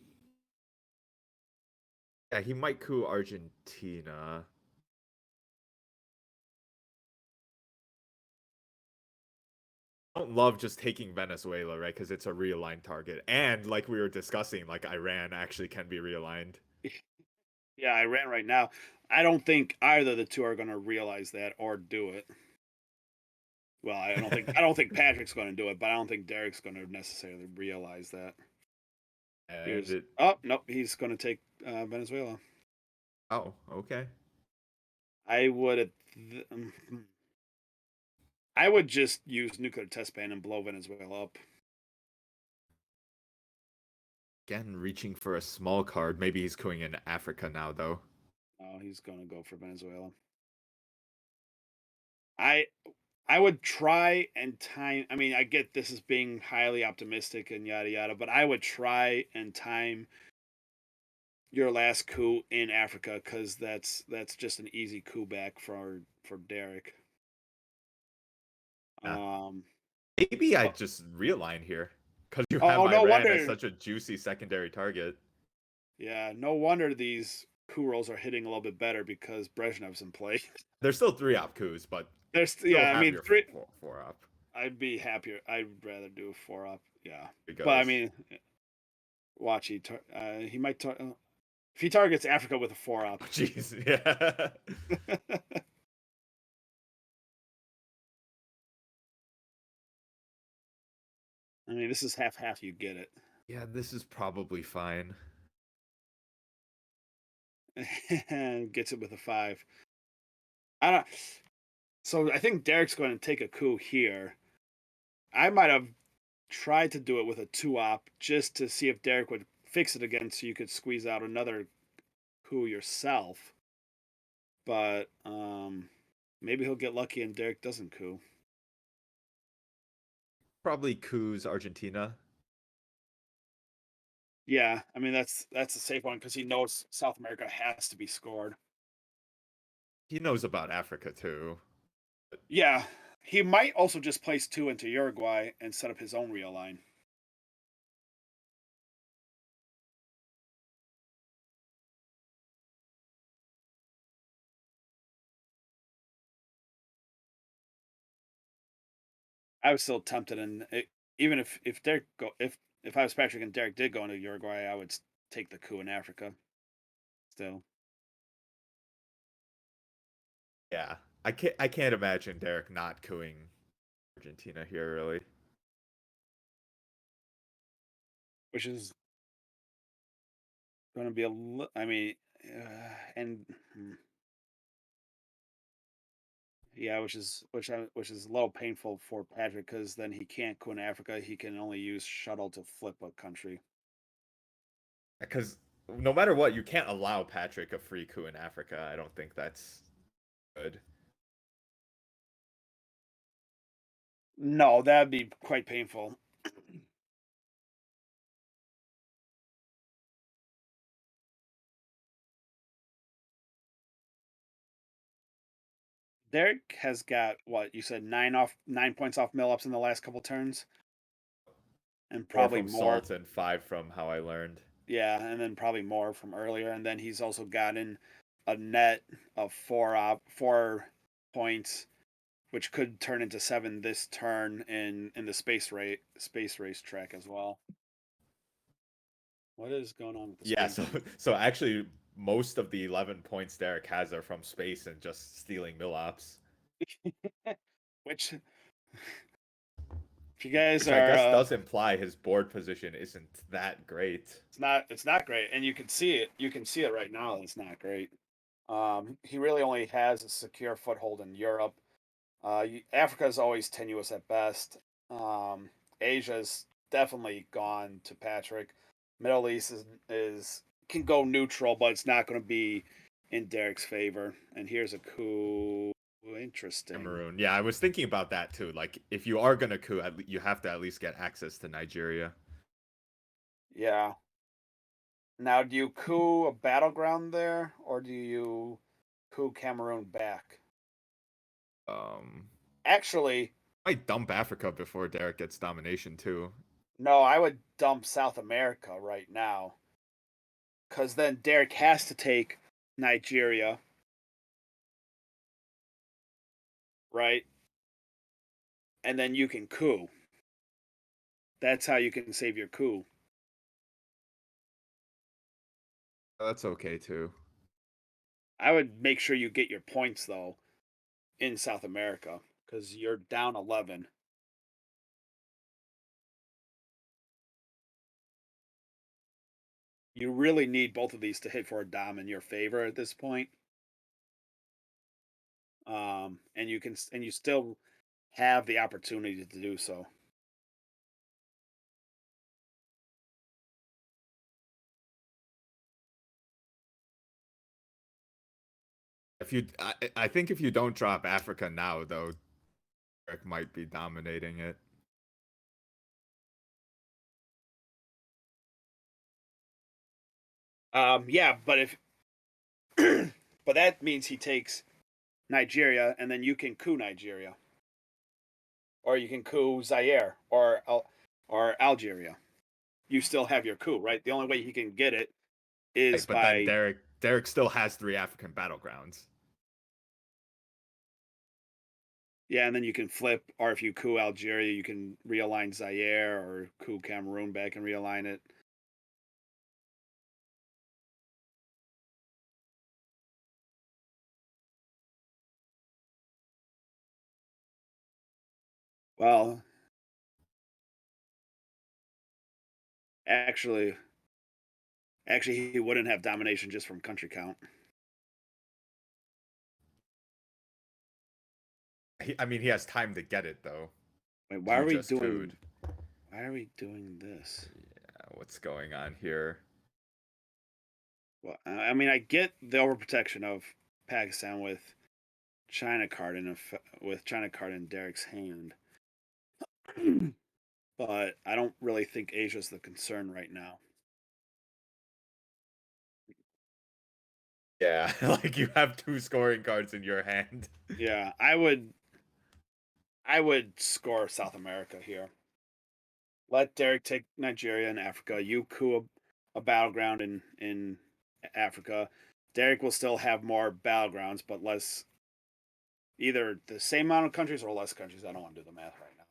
Yeah, he might coup Argentina. I don't love just taking Venezuela, right? Because it's a realigned target, and like we were discussing, like Iran actually can be realigned. Yeah, I ran right now. I don't think either of the two are gonna realize that or do it. Well, I don't think Patrick's going to do it, but I don't think Derek's going to necessarily realize that. And it. Oh nope, he's going to take Venezuela. Oh, okay. I would I would just use nuclear test ban and blow Venezuela up. Again, reaching for a small card. Maybe he's going in Africa now, though. Oh, he's going to go for Venezuela. I I would try and time. I mean, I get this is being highly optimistic and yada yada, but I would try and time your last coup in Africa because that's just an easy coup back for Derek. Yeah. Um. Maybe I Oh, just realign here because you have oh, no Iran as wonder. such a juicy secondary target. Yeah, no wonder these coup rolls are hitting a little bit better because Brezhnev's in play. There's still three op coups, but There's still yeah, I have mean your three. four op. I'd be happier. I'd rather do a four up. Yeah, It but I goes. mean, watch he might if he targets Africa with a four up. Jeez, yeah. I mean, this is half half. You get Yeah, this is probably fine. it. Gets it with a five. I don't. So I think Derek's going to take a coup here. I might have. tried to do it with a 2-op just to see if Derek would fix it again so you could squeeze out another coup yourself. But maybe he'll get lucky and Derek doesn't coup. Probably coups Argentina. Yeah, I mean that's a safe one because he knows South America has to be scored. He knows about Africa too. Yeah, he might also just place 2 into Uruguay and set up his own real line. I was still tempted, and even if Derek go if I was Patrick and Derek did go into Uruguay, I would take the coup in Africa. Still, Yeah, I can't imagine Derek not cooing Argentina here really. which is going to be I mean, and yeah, which is a little painful for Patrick because then he can't coup in Africa. He can only use shuttle to flip a country. Because no matter what, you can't allow Patryk a free coup in Africa. I don't think that's good. No, that'd be quite painful. Derek has got what you said 9 points off mill ups in the last couple turns, and Four probably from more. Salt and 5 from How I Learned. Yeah, and then probably more from earlier, and then he's also gotten a net of 4 points, which could turn into 7 this turn in the space race track as well. What is going on with the Yeah, screen? so actually most of the 11 points Derek has are from space and just stealing milops, Which, if you guys which I are, guess does imply his board position isn't that great. it's not great, and you can see it. You can see it right now. It's not great. He really only has a secure foothold in Europe. Africa is always tenuous at best. Asia's definitely gone to Patrick. Middle East is can go neutral, but it's not going to be in Derek's favor. And here's a coup. Interesting. Cameroon. Yeah, I was thinking about that too. Like, if you are gonna coup, you have to at least get access to Nigeria. Yeah. Now, do you coup a battleground there, or do you coup Cameroon back? Um, Actually, I dump Africa before Derek gets domination too. no. I would dump South America right now, because then Derek has to take Nigeria, right? And then you can coup. That's how you can save your coup. That's okay too. I would make sure you get your points though in South America because you're down 11. You really need both of these to hit for a dom in your favor at this point. And you still have the opportunity to do so. I think if you don't drop Africa now, though, Derek might be dominating it. Yeah, but if but that means he takes Nigeria, and then you can coup Nigeria, or you can coup Zaire or Algeria. You still have your coup, right? The only way he can get it is Right, but then by Derek still has 3 African battlegrounds. yeah, and then you can flip, or if you coup Algeria, you can realign Zaire or coup Cameroon back and realign it. Well, actually, actually, he wouldn't have domination just from country count. I mean, he has time to get it though. Wait, why You are we just doing? cooed. Why are we doing this? What's going on here? Well, I mean, I get the overprotection of Pakistan with China card with China card in Derek's hand, but I don't really think Asia's the concern right now. Yeah, like you have two scoring cards in your hand. Yeah, I would score South America here. Let Derek take Nigeria and Africa. You coup a battleground in Africa. Derek will still have more battlegrounds, but less. Either the same amount of countries or less countries. I don't want to do the math right now.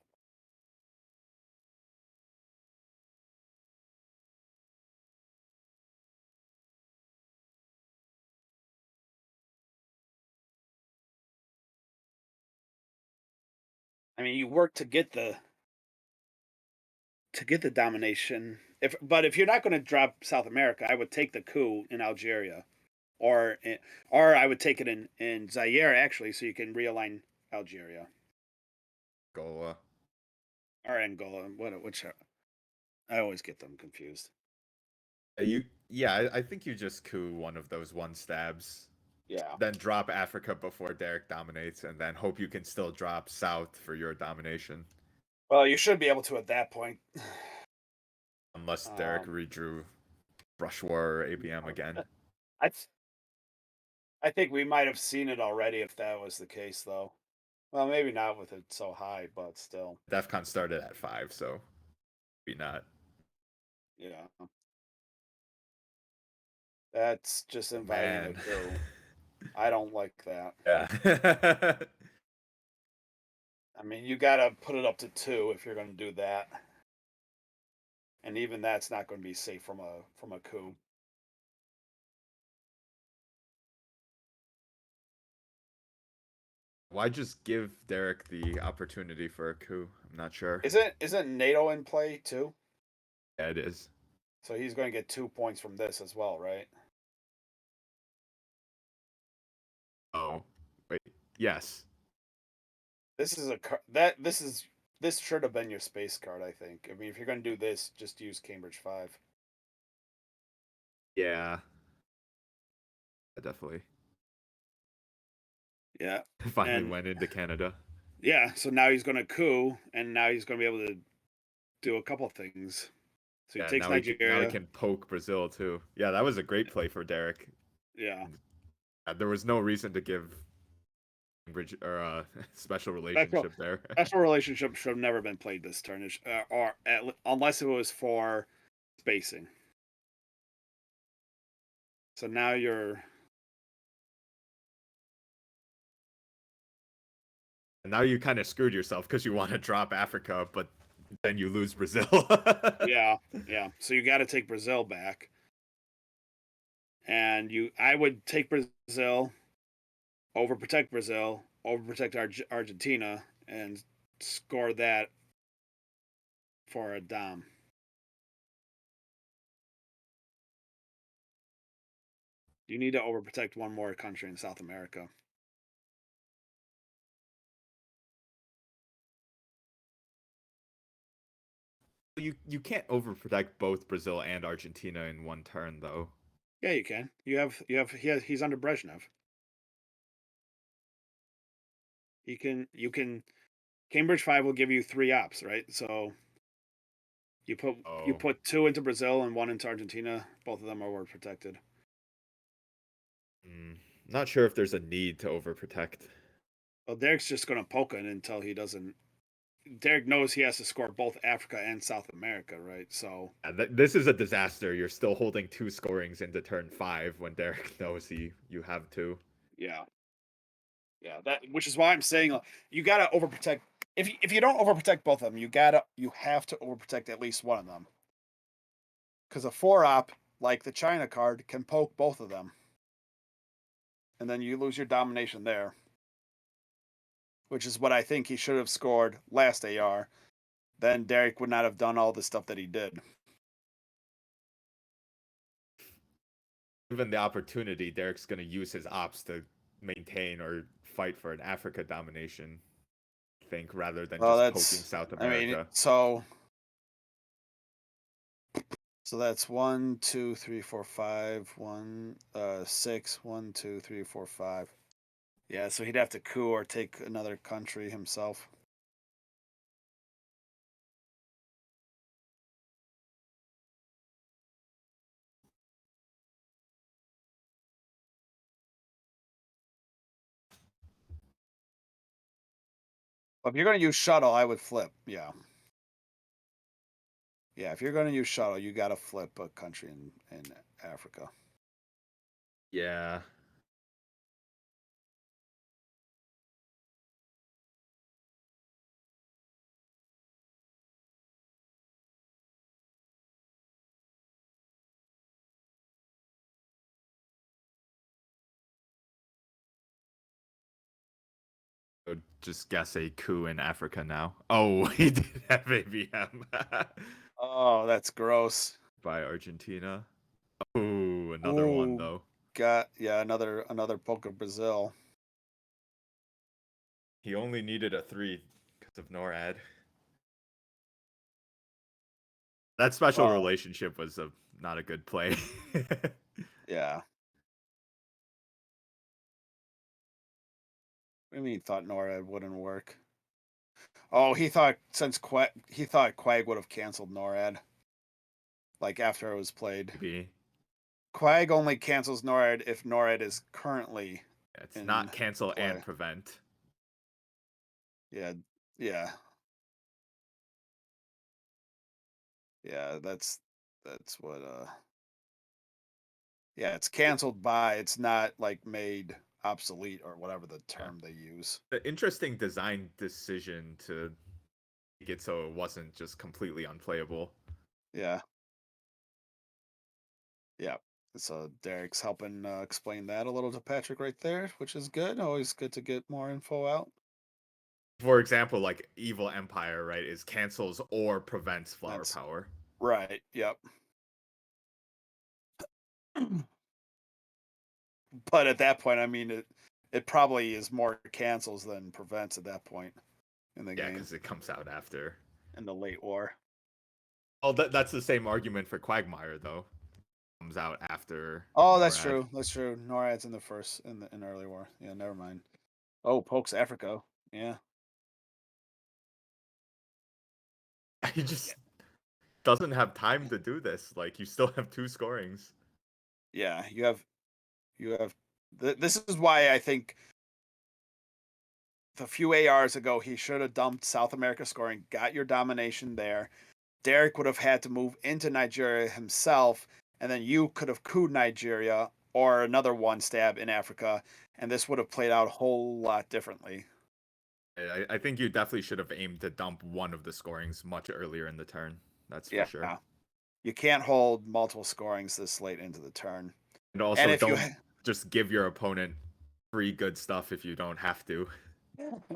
I mean, you work to get the domination. If you're not going to drop South America, I would take the coup in Algeria, or or I would take it in Zaire actually, so you can realign Algeria Goa. or Angola. Which I always get them confused. Yeah, I think you just coup one of those one stabs, Yeah. then drop Africa before Derek dominates, and then hope you can still drop South for your domination. Well, you should be able to at that point. Unless Derek Um, redrew Brush War or ABM again. I I think we might have seen it already if that was the case, though. Well, maybe not with it so high, but still. DEFCON started at 5, so maybe not. Yeah. That's just Oh, inviting the man. coup. I don't like that. Yeah. I mean, you got to put it up to 2 if you're going to do that. And even that's not going to be safe from a coup. Why just give Derek the opportunity for a coup? I'm not sure. Isn't NATO in play too? Yeah, it is. So he's going to get 2 points from this as well, right? Oh, wait. Yes. This is a that this should have been your space card, I think. I mean, if you're going to do this, just use Cambridge 5. Yeah, definitely. Yeah. Finally And went into Canada. yeah, so now he's going to coup, and now he's going to be able to do a couple things. So he Yeah, takes now he Nigeria. can poke Brazil too. Yeah, that was a great play for Derek. Yeah. There was no reason to give Cambridge or special Special relationship there. special relationship should have never been played this turn, unless it was for spacing. So now you're And now you kind of screwed yourself because you want to drop Africa, but then you lose Brazil. yeah, yeah. So you got to take Brazil back, and I would take Brazil, overprotect Argentina, and score that for a dom. You need to overprotect one more country in South America. You can't overprotect both Brazil and Argentina in one turn though. Yeah, you can. He's under Brezhnev. You can Cambridge 5 will give you 3 ops, right? So you Oh, put 2 into Brazil and 1 into Argentina. Both of them are word protected. not sure if there's a need to overprotect. Well, Derek's just going to poke it until he doesn't. Derek knows he has to score both Africa and South America, right? So This is a disaster. You're still holding two scorings into turn 5 when Derek knows you have two. yeah, yeah. That which is why I'm saying you got to overprotect. If you don't overprotect both of them, you have to overprotect at least one of them. Because a 4 op like the China card can poke both of them, and then you lose your domination there. Which is what I think he should have scored last AR. Then Derek would not have done all the stuff that he did. Given the opportunity, Derek's going to use his ops to maintain or fight for an Africa domination, I think, rather than Well, just poking that's. South I mean, America. so So that's 1, 2, 3, 4, 5, 6, 1, 2, 3, 4, 5. Yeah, so he'd have to coup or take another country himself. But if you're going to use shuttle, I would flip. Yeah. Yeah, if you're going to use shuttle, you got to flip a country in Africa. Yeah. So just guess a coup in Africa now. Oh, he did have ABM Oh, that's gross. by Argentina. Oh, another one Ooh, though. yeah, another poke of Brazil. He only needed a 3 because of NORAD. That special Well, relationship was not a good play. yeah. I mean, he thought NORAD wouldn't work. Oh, he thought Quag would have canceled NORAD like after it was played. Maybe. Quag only cancels NORAD if NORAD is currently It's in not cancel and play. prevent. Yeah, yeah, yeah. That's what. Yeah, it's canceled by. It's not like made obsolete or whatever the Yeah. term they use. The interesting design decision to make it so it wasn't just completely unplayable. Yeah, yeah. So Derek's helping explain that a little to Patrick right there, which is good. Always good to get more info out. For example, like Evil Empire, right, is cancels or prevents flower That's power. right. Yep. But at that point, I mean, it probably is more cancels than prevents at that point in the Yeah, game because it comes out after. in the late war. Oh, that's the same argument for Quagmire, though. Comes out after Oh, that's NORAD. true. That's true. NORAD's in the first in early war. Yeah, never mind. Oh, pokes Africa. Yeah, He just doesn't have time to do this. Like, you still have 2 scorings. yeah. You have. This is why I think a few ARs ago he should have dumped South America scoring, got your domination there. Derek would have had to move into Nigeria himself, and then you could have cooed Nigeria or another one stab in Africa, and this would have played out a whole lot differently. I think you definitely should have aimed to dump one of the scorings much earlier in the turn. That's for Yeah, sure. you can't hold multiple scorings this late into the turn. And And also, if you don't just give your opponent free good stuff if you don't have to.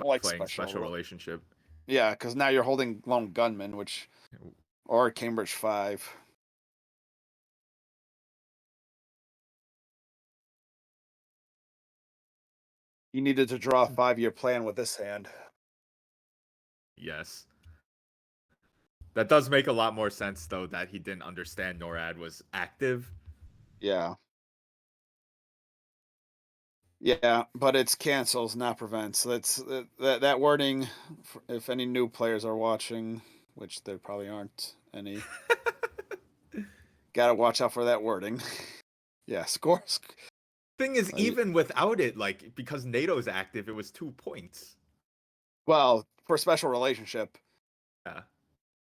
like Playing special relationship. yeah, because now you're holding lone gunman, which or Cambridge 5. You needed to draw a 5-year plan with this hand. Yes. That does make a lot more sense, though, that he didn't understand NORAD was active. Yeah. Yeah, but it's cancels, not prevents. That's that wording. If any new players are watching, which there probably aren't any, gotta watch out for that wording. Yeah, scores. Thing is, even without it, like, because NATO's active, it was 2 points. Well, for special relationship, Yeah.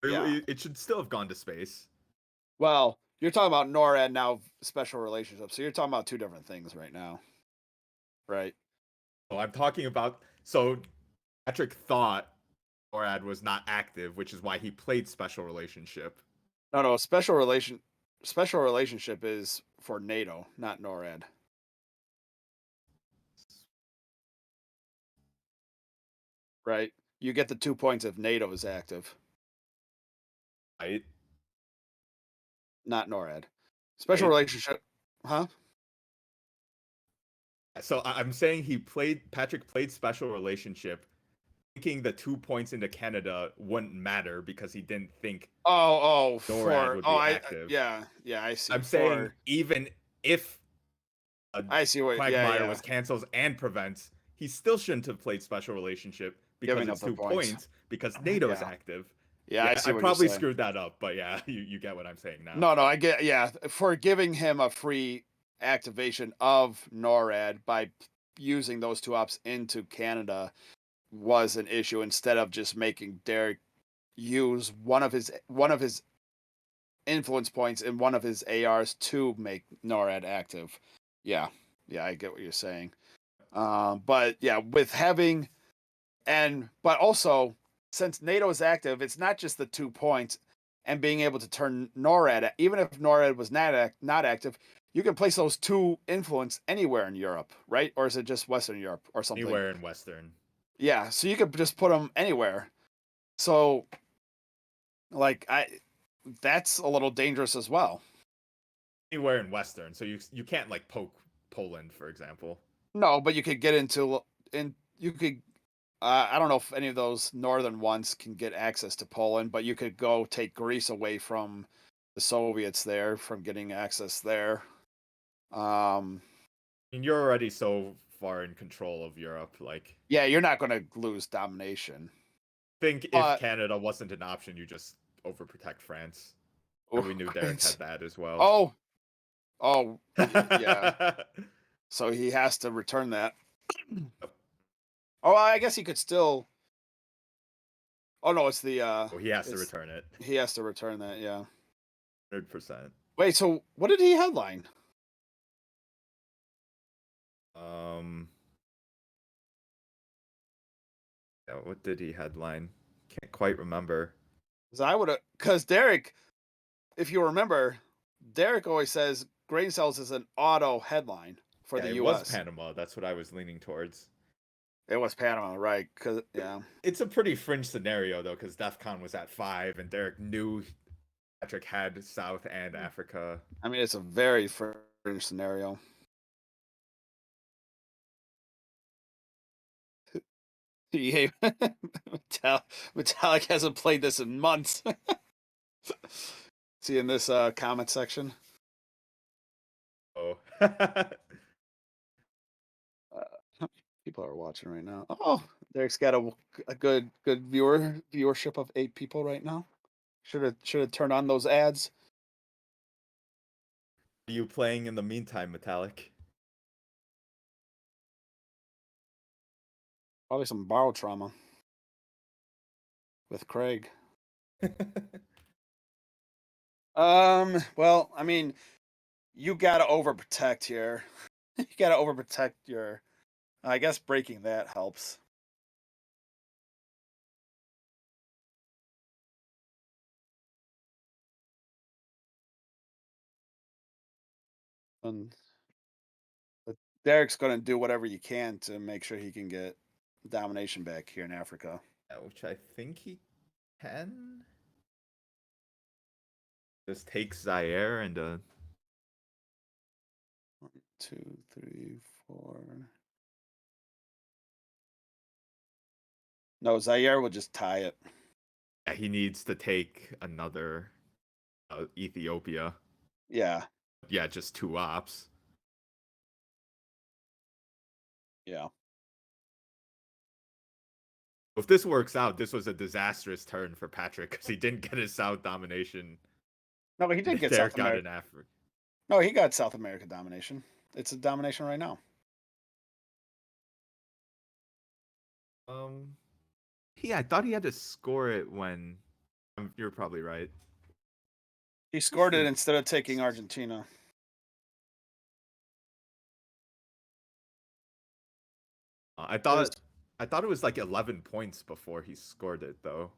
yeah. It should still have gone to space. Well, you're talking about NORAD now, special relationship. So you're talking about two different things right now, right? So I'm talking about. So Patrick thought NORAD was not active, which is why he played special relationship. No, no. Special relationship is for NATO, not NORAD. Right? You get the 2 points if NATO is active, Right? not NORAD. Special Right? relationship, huh? So I'm saying Patrick played special relationship thinking the 2 points into Canada wouldn't matter because he didn't think NORAD would be active. yeah, I see. I'm saying For even if a I see what Quagmire yeah. was cancels and prevents, he still shouldn't have played Special Relationship because Giving up it's the 2 points points. because NATO's Yeah. active. Yeah, Yeah, I I see what you're probably saying. screwed that up, but yeah, you get what I'm saying now. No, I get for giving him a free activation of NORAD by using those two ops into Canada was an issue instead of just making Derek use one of his influence points in one of his ARs to make NORAD active. Yeah. Yeah, I get what you're saying. But yeah, with having but also since NATO is active, it's not just the 2 points and being able to turn NORAD. Even if NORAD was not active, you can place those two influence anywhere in Europe, right? Or is it just Western Europe or something? Anywhere in Western. Yeah, so you could just put them anywhere. So, like, that's a little dangerous as well. Anywhere in Western. So you can't like poke Poland, for example. No, but you could get into you could. I don't know if any of those northern ones can get access to Poland, but you could go take Greece away from the Soviets there from getting access there. Um, I mean, you're already so far in control of Europe. Like, yeah, you're not going to lose domination. think if But Canada wasn't an option, you just overprotect France. And we knew Derek had that as well. oh, yeah. So he has to return that. Oh, I guess he could still. Oh no, it's the Oh, he has to it's return it. he has to return that. Yeah. 100%. Wait, so what did he headline? Um, yeah, what did he headline? Can't quite remember. Because Derek, if you remember, Derek always says grain cells is an auto headline for Yeah, the it was U.S. Panama. That's what I was leaning towards. It was Panama, right? Because yeah, It's a pretty fringe scenario though, because DEFCON was at 5, and Derek knew Patrick had South and Africa. I mean it's a very fringe scenario. Yeah, Metallic hasn't played this in months. See in this comment section. Oh, People are watching right now. Oh, Derek's got a good viewership of 8 people right now. Should have turned on those ads. are you playing in the meantime, Metallic? Probably some borrow trauma with Craig. Well, I mean, you gotta overprotect here. You gotta overprotect your. I guess breaking that helps. And but Derek's gonna do whatever you can to make sure he can get domination back here in Africa. Which I think he can. Just take Zaire and 1, 2, 3, 4. No, Zaire will just tie it. yeah, he needs to take another Ethiopia. Yeah, Yeah, just 2 ops. yeah. If this works out, this was a disastrous turn for Patrick because he didn't get his South domination. No, but he did get Derek South got America. in Africa. No, he got South America domination. It's a domination right now. Um, yeah, I thought he had to score it when. You're probably right. He scored it instead of taking Argentina. I It was thought it was like 11 points before he scored it though.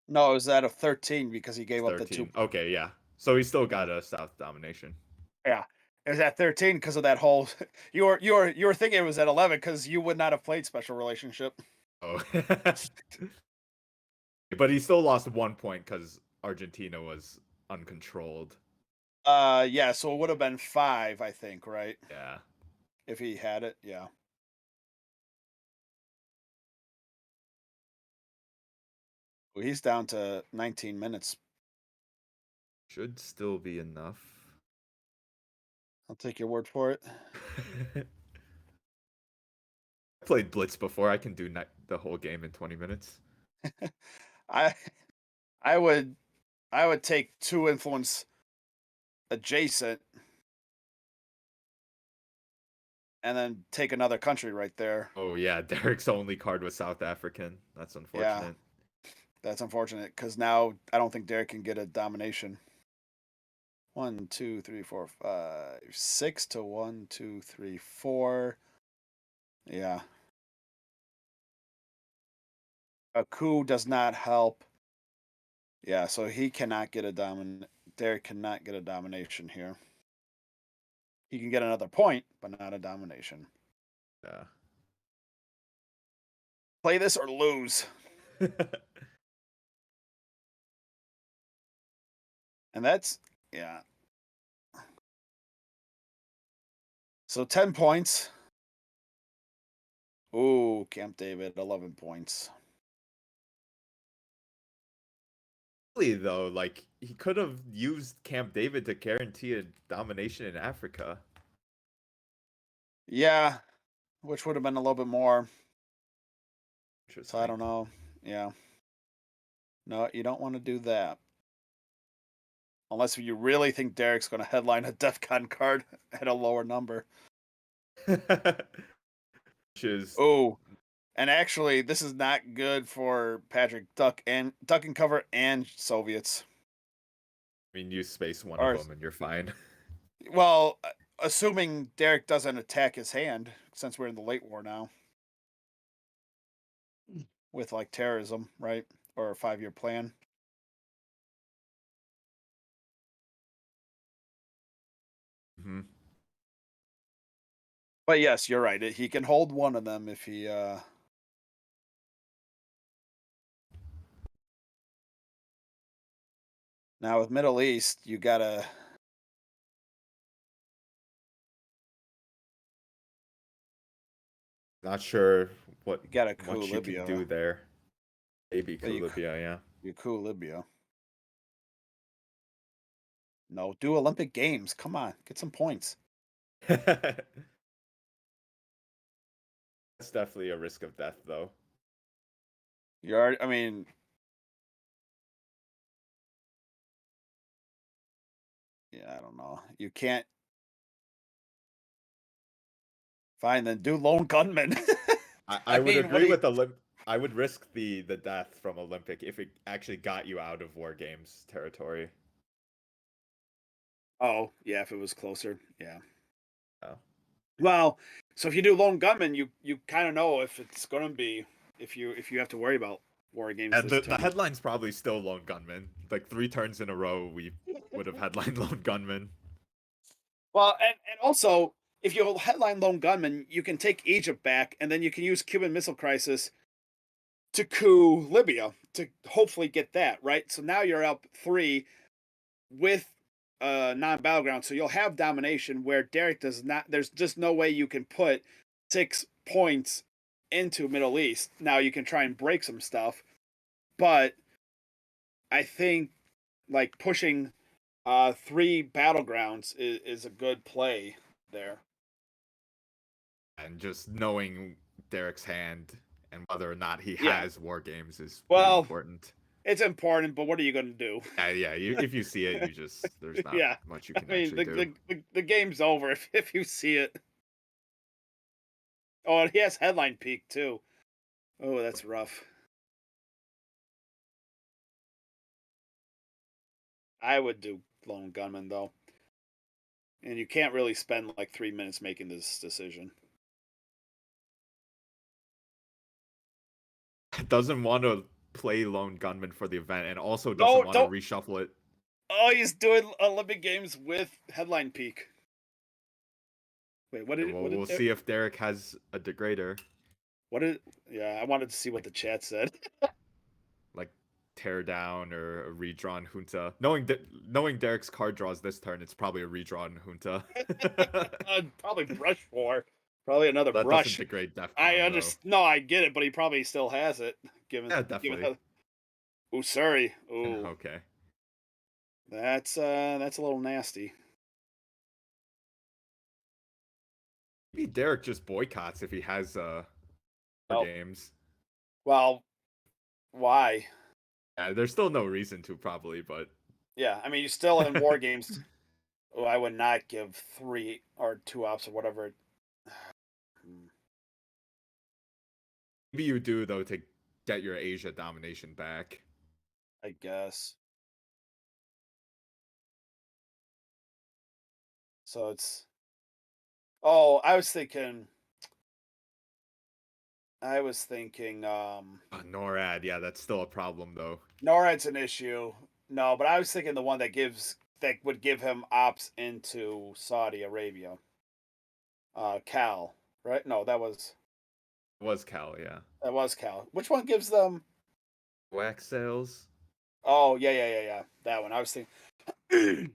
no, it was out of 13 because he It's gave up the 2. 13. Okay, yeah. So he still Yeah, got a South domination. yeah. It was at 13 because of that whole. You were thinking it was at 11 because you would not have played special relationship. Oh. But he still lost 1 point because Argentina was uncontrolled. Yeah. So it would have been 5, I think, right? Yeah. If he had it, yeah. Well, he's down to 19 minutes. Should still be enough. I'll take your word for it. I played Blitz before. I can do the whole game in 20 minutes. I I would take 2 influence adjacent and then take another country right there. Oh yeah, Derek's only card was South African. That's Yeah, unfortunate. that's unfortunate because now I don't think Derek can get a domination. 1, 2, 3, 4, 5, 6 to 1, 2, 3, 4. Yeah. A coup does not help. Yeah, so he cannot get a Derek cannot get a domination here. He can get another point, but not a domination. Yeah. Play this or lose. And that's yeah. So 10 points. Ooh, Camp David, 11 points. Really though, like he could have used Camp David to guarantee a domination in Africa. Yeah, which would have been a little bit more. So I Interesting. don't know. Yeah. No, you don't want to do that. Unless you really think Derek's going to headline a DEF CON card at a lower number. Which is, Oh, and actually, this is not good for Patryk. Duck and cover and Soviets. I mean, you space one of Or them and you're fine. well, assuming Derek doesn't attack his hand, since we're in the late war now, with like terrorism, right, or a 5-year plan. Hmm. But yes, you're right. He can hold one of them if he. Now with Middle East, you gotta. Not sure what You gotta coup much you can Libya. do there. Maybe But Libya, yeah. you coup Libya. No, do Olympic Games. Come on, get some points. That's definitely a risk of death, though. You're. I mean, yeah, I don't know. You can't. Fine, then do lone gunman. I I would mean, what agree do you? with I would risk the death from Olympic if it actually got you out of War Games territory. Oh, yeah, if it was closer, yeah. Oh. Well, so if you do lone gunman, you kind of know if it's going to be if you have to worry about war games And this the turn. headline's probably still Lone Gunman. Like 3 turns in a row, we would have headlined Lone Gunman. Well, and also if you headline lone gunman, you can take Egypt back, and then you can use Cuban Missile Crisis to coup Libya to hopefully get that right. So now you're up 3 with non-battleground, so you'll have domination where Derek does not. There's just no way you can put 6 points into Middle East. Now you can try and break some stuff, but I think like pushing 3 battlegrounds is a good play there. And just knowing Derek's hand and whether or not he Yeah. has War Games is pretty Well, important. it's important, but what are you going to do? Yeah. If you see it, there's not Yeah. much you I can mean, actually do. the game's over if you see it. Oh, and he has headline peak too. Oh, that's rough. I would do lone gunman though, and you can't really spend like 3 minutes making this decision. Doesn't want to play Lone Gunman for the event, and also doesn't No, want to don't. reshuffle it. Oh, he's doing Olympic Games with headline peak. Wait, what And did what did we'll see if Derek has a degrader. what did? Yeah, I wanted to see what Like the chat said. like tear down or a redrawn junta. Knowing Derek's card draws this turn, it's probably a redrawn junta. Probably brush war. Probably another That doesn't brush. degrade I DefCon though. understand. No, I get it, but he probably still has it. Yeah, Given definitely. how, Ooh, sorry. Ooh, Okay. that's a little nasty. Maybe Derek just boycotts if he has more Oh, games. well, why? There's still no reason to probably, but Yeah, I mean, you're still in war games. Oh, I would not give 3 or 2 ops or whatever. Hmm, maybe you do though to get your Asia domination back. I guess. So it's Oh, I was thinking, NORAD, yeah, that's still a problem though. NORAD's an issue. No, but I was thinking the one that would give him ops into Saudi Arabia. Cal, right? No, It was Cal, yeah. that was Cal. Which one gives them? Wax sales. Oh, yeah, yeah, yeah, yeah. That one. I was thinking.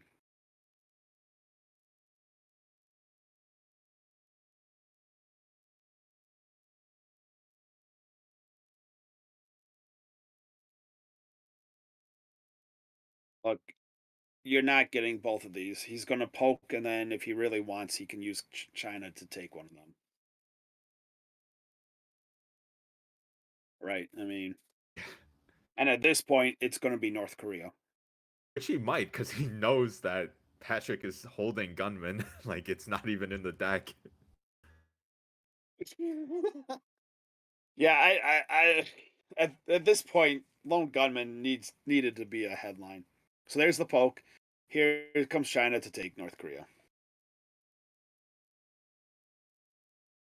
Look, you're not getting both of these. He's going to poke, and then if he really wants, he can use China to take one of them. Right. I mean, and at this point, it's going to be North Korea. Which he might, because he knows that Patryk is holding gunman. Like it's not even in the deck. Yeah, at this point, lone gunman needed to be a headline. So there's the poke. Here comes China to take North Korea.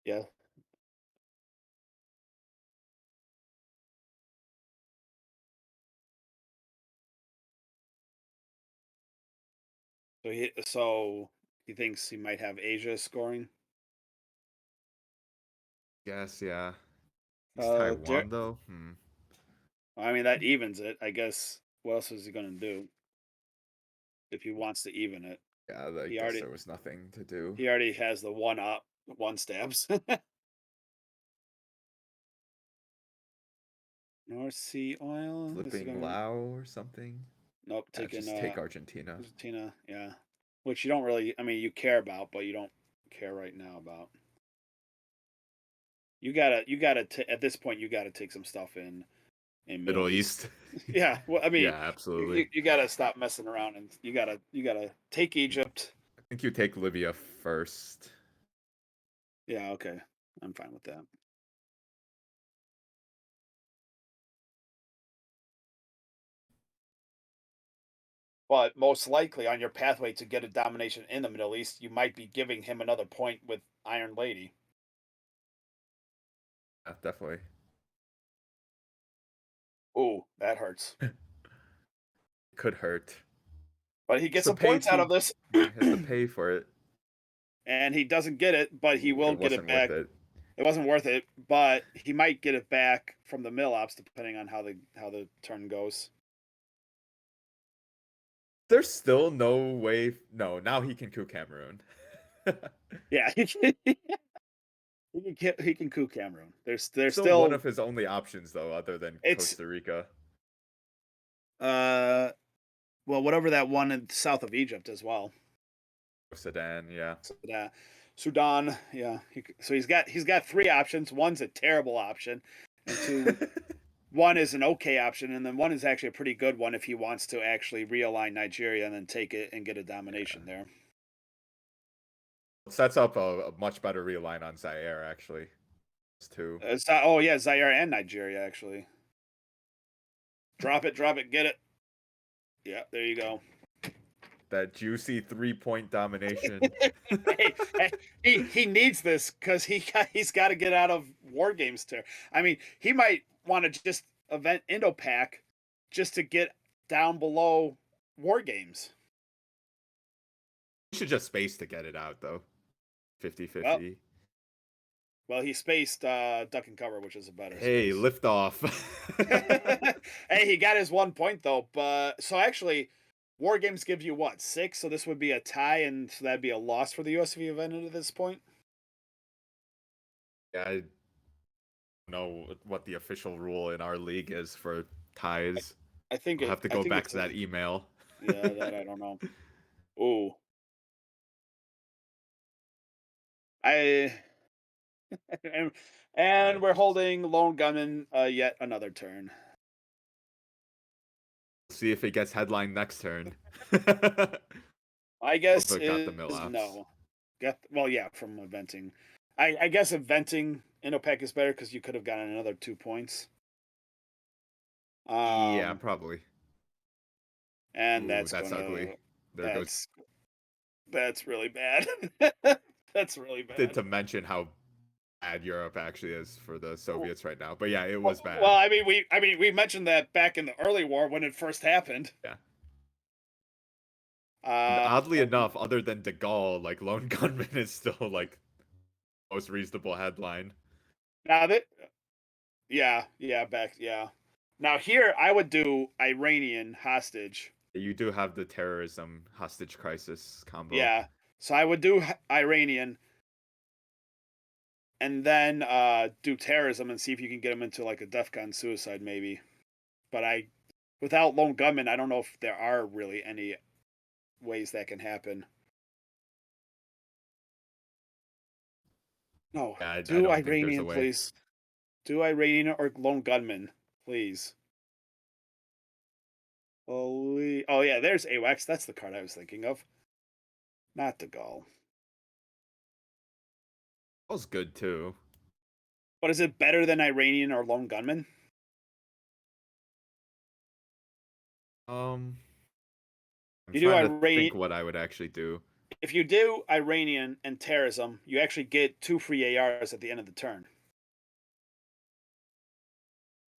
Yeah. So he thinks he might have Asia scoring. Guess, yeah. It's Taiwan though. Hmm. I mean that evens it. I guess. What else is he gonna do if he wants to even it? Yeah, I He guess already there was nothing to do. he already has the one stabs. North Sea oil. This is Flipping gonna Lao or something. Nope, Yeah, taking just take Argentina. Argentina, yeah. Which you don't really, I mean, you care about, but you don't care right now about. At this point, you gotta take some stuff in Middle Middle East. East. Yeah, well, I mean, Yeah, absolutely. you gotta stop messing around, and you gotta take Egypt. I think you take Libya first. Yeah, okay, I'm fine with that. But most likely, on your pathway to get a domination in the Middle East, you might be giving him another point with Iron Lady. Yeah, definitely. Ooh, that hurts. Could hurt. But he It's gets the some pay points out of to this. yeah, he has to pay for it. And he doesn't get it, but he Ooh, will it get it wasn't worth back. it. It wasn't worth it, but he might get it back from the milops depending on how the turn goes. There's still no way. No, now he can coup Cameroon. Yeah, he can coup Cameroon. There's Still one still of his only options though, other than it's Costa Rica. uh well whatever that one in south of Egypt as well. Sudan, yeah. Sudan, Sudan, yeah. So he's got 3 options. One's a terrible option, and one is an okay option, and then one is actually a pretty good one if he wants to actually realign Nigeria and then take it and get a Yeah. domination there. Sets up a much better reline on Zaire, actually. It's two. It's not, oh yeah, Zaire and Nigeria actually. Drop it, get it. Yeah, there you go. That juicy 3-point domination. Hey, he needs this because he's got to get out of war games. I mean, he might want to just event Indo-Pac just to get down below war games. You should just space to get it out, though. Fifty Well, fifty. well, he spaced duck and cover, which is a better Hey, space. lift off. Hey, he got his 1 point though. But so actually, war games give you what 6? So this would be a tie, and so that'd be a loss for the US if he evented at this point. Yeah, I don't know what the official rule in our league is for ties. I think I'll have to I go think back it's to that email. yeah, that I don't know. Oh, I and, Uh, and we're holding Lone Gunman yet another turn. See if it gets headline next turn. My Oh, guess but got the is milops. no. Well, yeah, from eventing. I guess eventing in OPEC is better because you could have gotten another 2 points. Yeah, Um, probably. and Ooh, that's ugly. There goes. that's that's really bad. That's really Did bad. to mention how bad Europe actually is for the Soviets right now. But yeah, it Well, was bad. I mean we mentioned that back in the early war when it first happened. Yeah. And Uh, oddly enough, other than De Gaulle, like Lone Gunman is still like most reasonable headline. now that yeah. Now here I would do Iranian hostage. You do have the terrorism hostage crisis combo. Yeah, so I would do Iranian and then do terrorism and see if you can get them into like a DEFCON suicide maybe. But without lone gunmen, I don't know if there are really any ways that can happen. No, Yeah, I do don't think there's a Iranian, way. please. Do Iranian or lone gunman, please. Holy, oh yeah, there's AWACS. That's the card I was thinking of. Not De Gaulle. That was good too. But is it better than Iranian or lone gunman? Um, I'm You do trying to think Iranian. what I would actually do. If you do Iranian and terrorism, you actually get 2 free ARs at the end of the turn.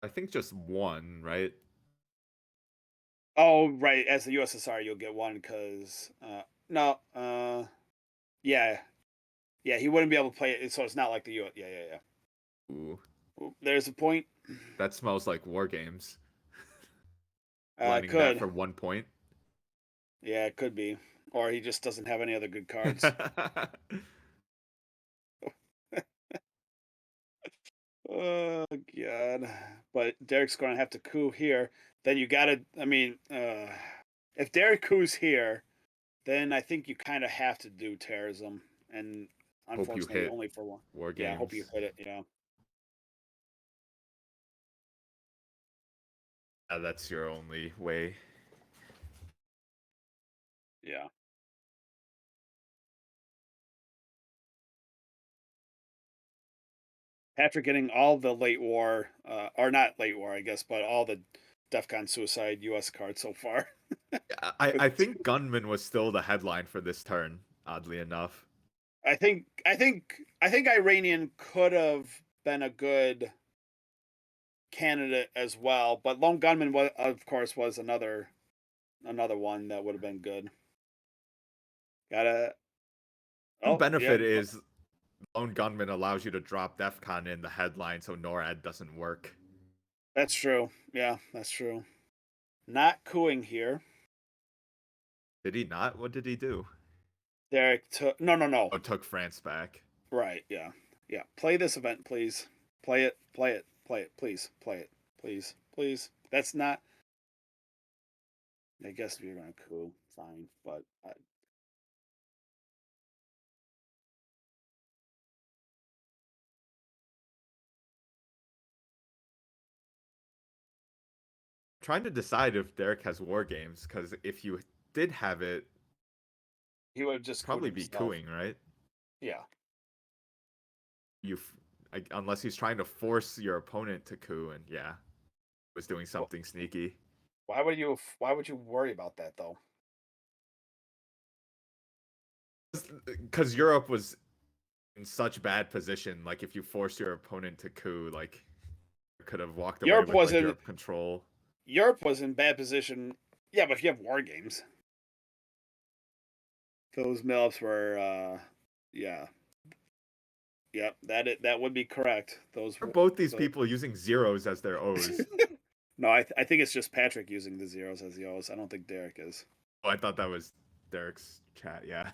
I think just one, right? Oh, right. As the USSR, you'll get one because no, yeah, yeah. He wouldn't be able to play it, so it's not like the U. Yeah. Ooh, Ooh, there's a point. that smells like war games. Lining that Could for 1 point. yeah, it could be, or he just doesn't have any other good cards. Oh god! But Derek's going to have to coup here. Then you got to. I mean, if Derek coups here, then I think you kind of have to do terrorism, and Hope you unfortunately, hit only for one. war Yeah, I hope you games. hit it. Yeah, That's your only way. yeah. After getting all the late war, or not late war, I guess, but all the DEFCON suicide U.S. cards so far. I think Gunman was still the headline for this turn, oddly enough. I think Iranian could have been a good candidate as well, but Lone Gunman was, of course, was another one that would have been good. Gotta. One Oh yeah, benefit is Lone Gunman allows you to drop DEFCON in the headline so NORAD doesn't work. that's true. Yeah, that's true. Not cooing here. Did he not? What did he do? Derek took no. Oh, took France back. Right, yeah. Play this event, please. Play it, please. Play it, please. That's not. I guess if you're gonna coup, fine, but Trying to decide if Derek has war games, because if you did have it, he would have just couped probably be himself. cooing, right? Yeah. You, unless he's trying to force your opponent to coup, and yeah, was doing something sneaky. Why would you? Why would you worry about that though? Because Europe was in such bad position. Like if you force your opponent to coup, like could have walked away Europe with was like in Europe control. Europe was in bad position. Yeah, but if you have war games, those milops were. Yeah, yep. That would be correct. Are both these The people using zeros as their O's? no, I think it's just Patryk using the zeros as the O's. I don't think Derek is. Oh, I thought that was Derek's chat. Yeah.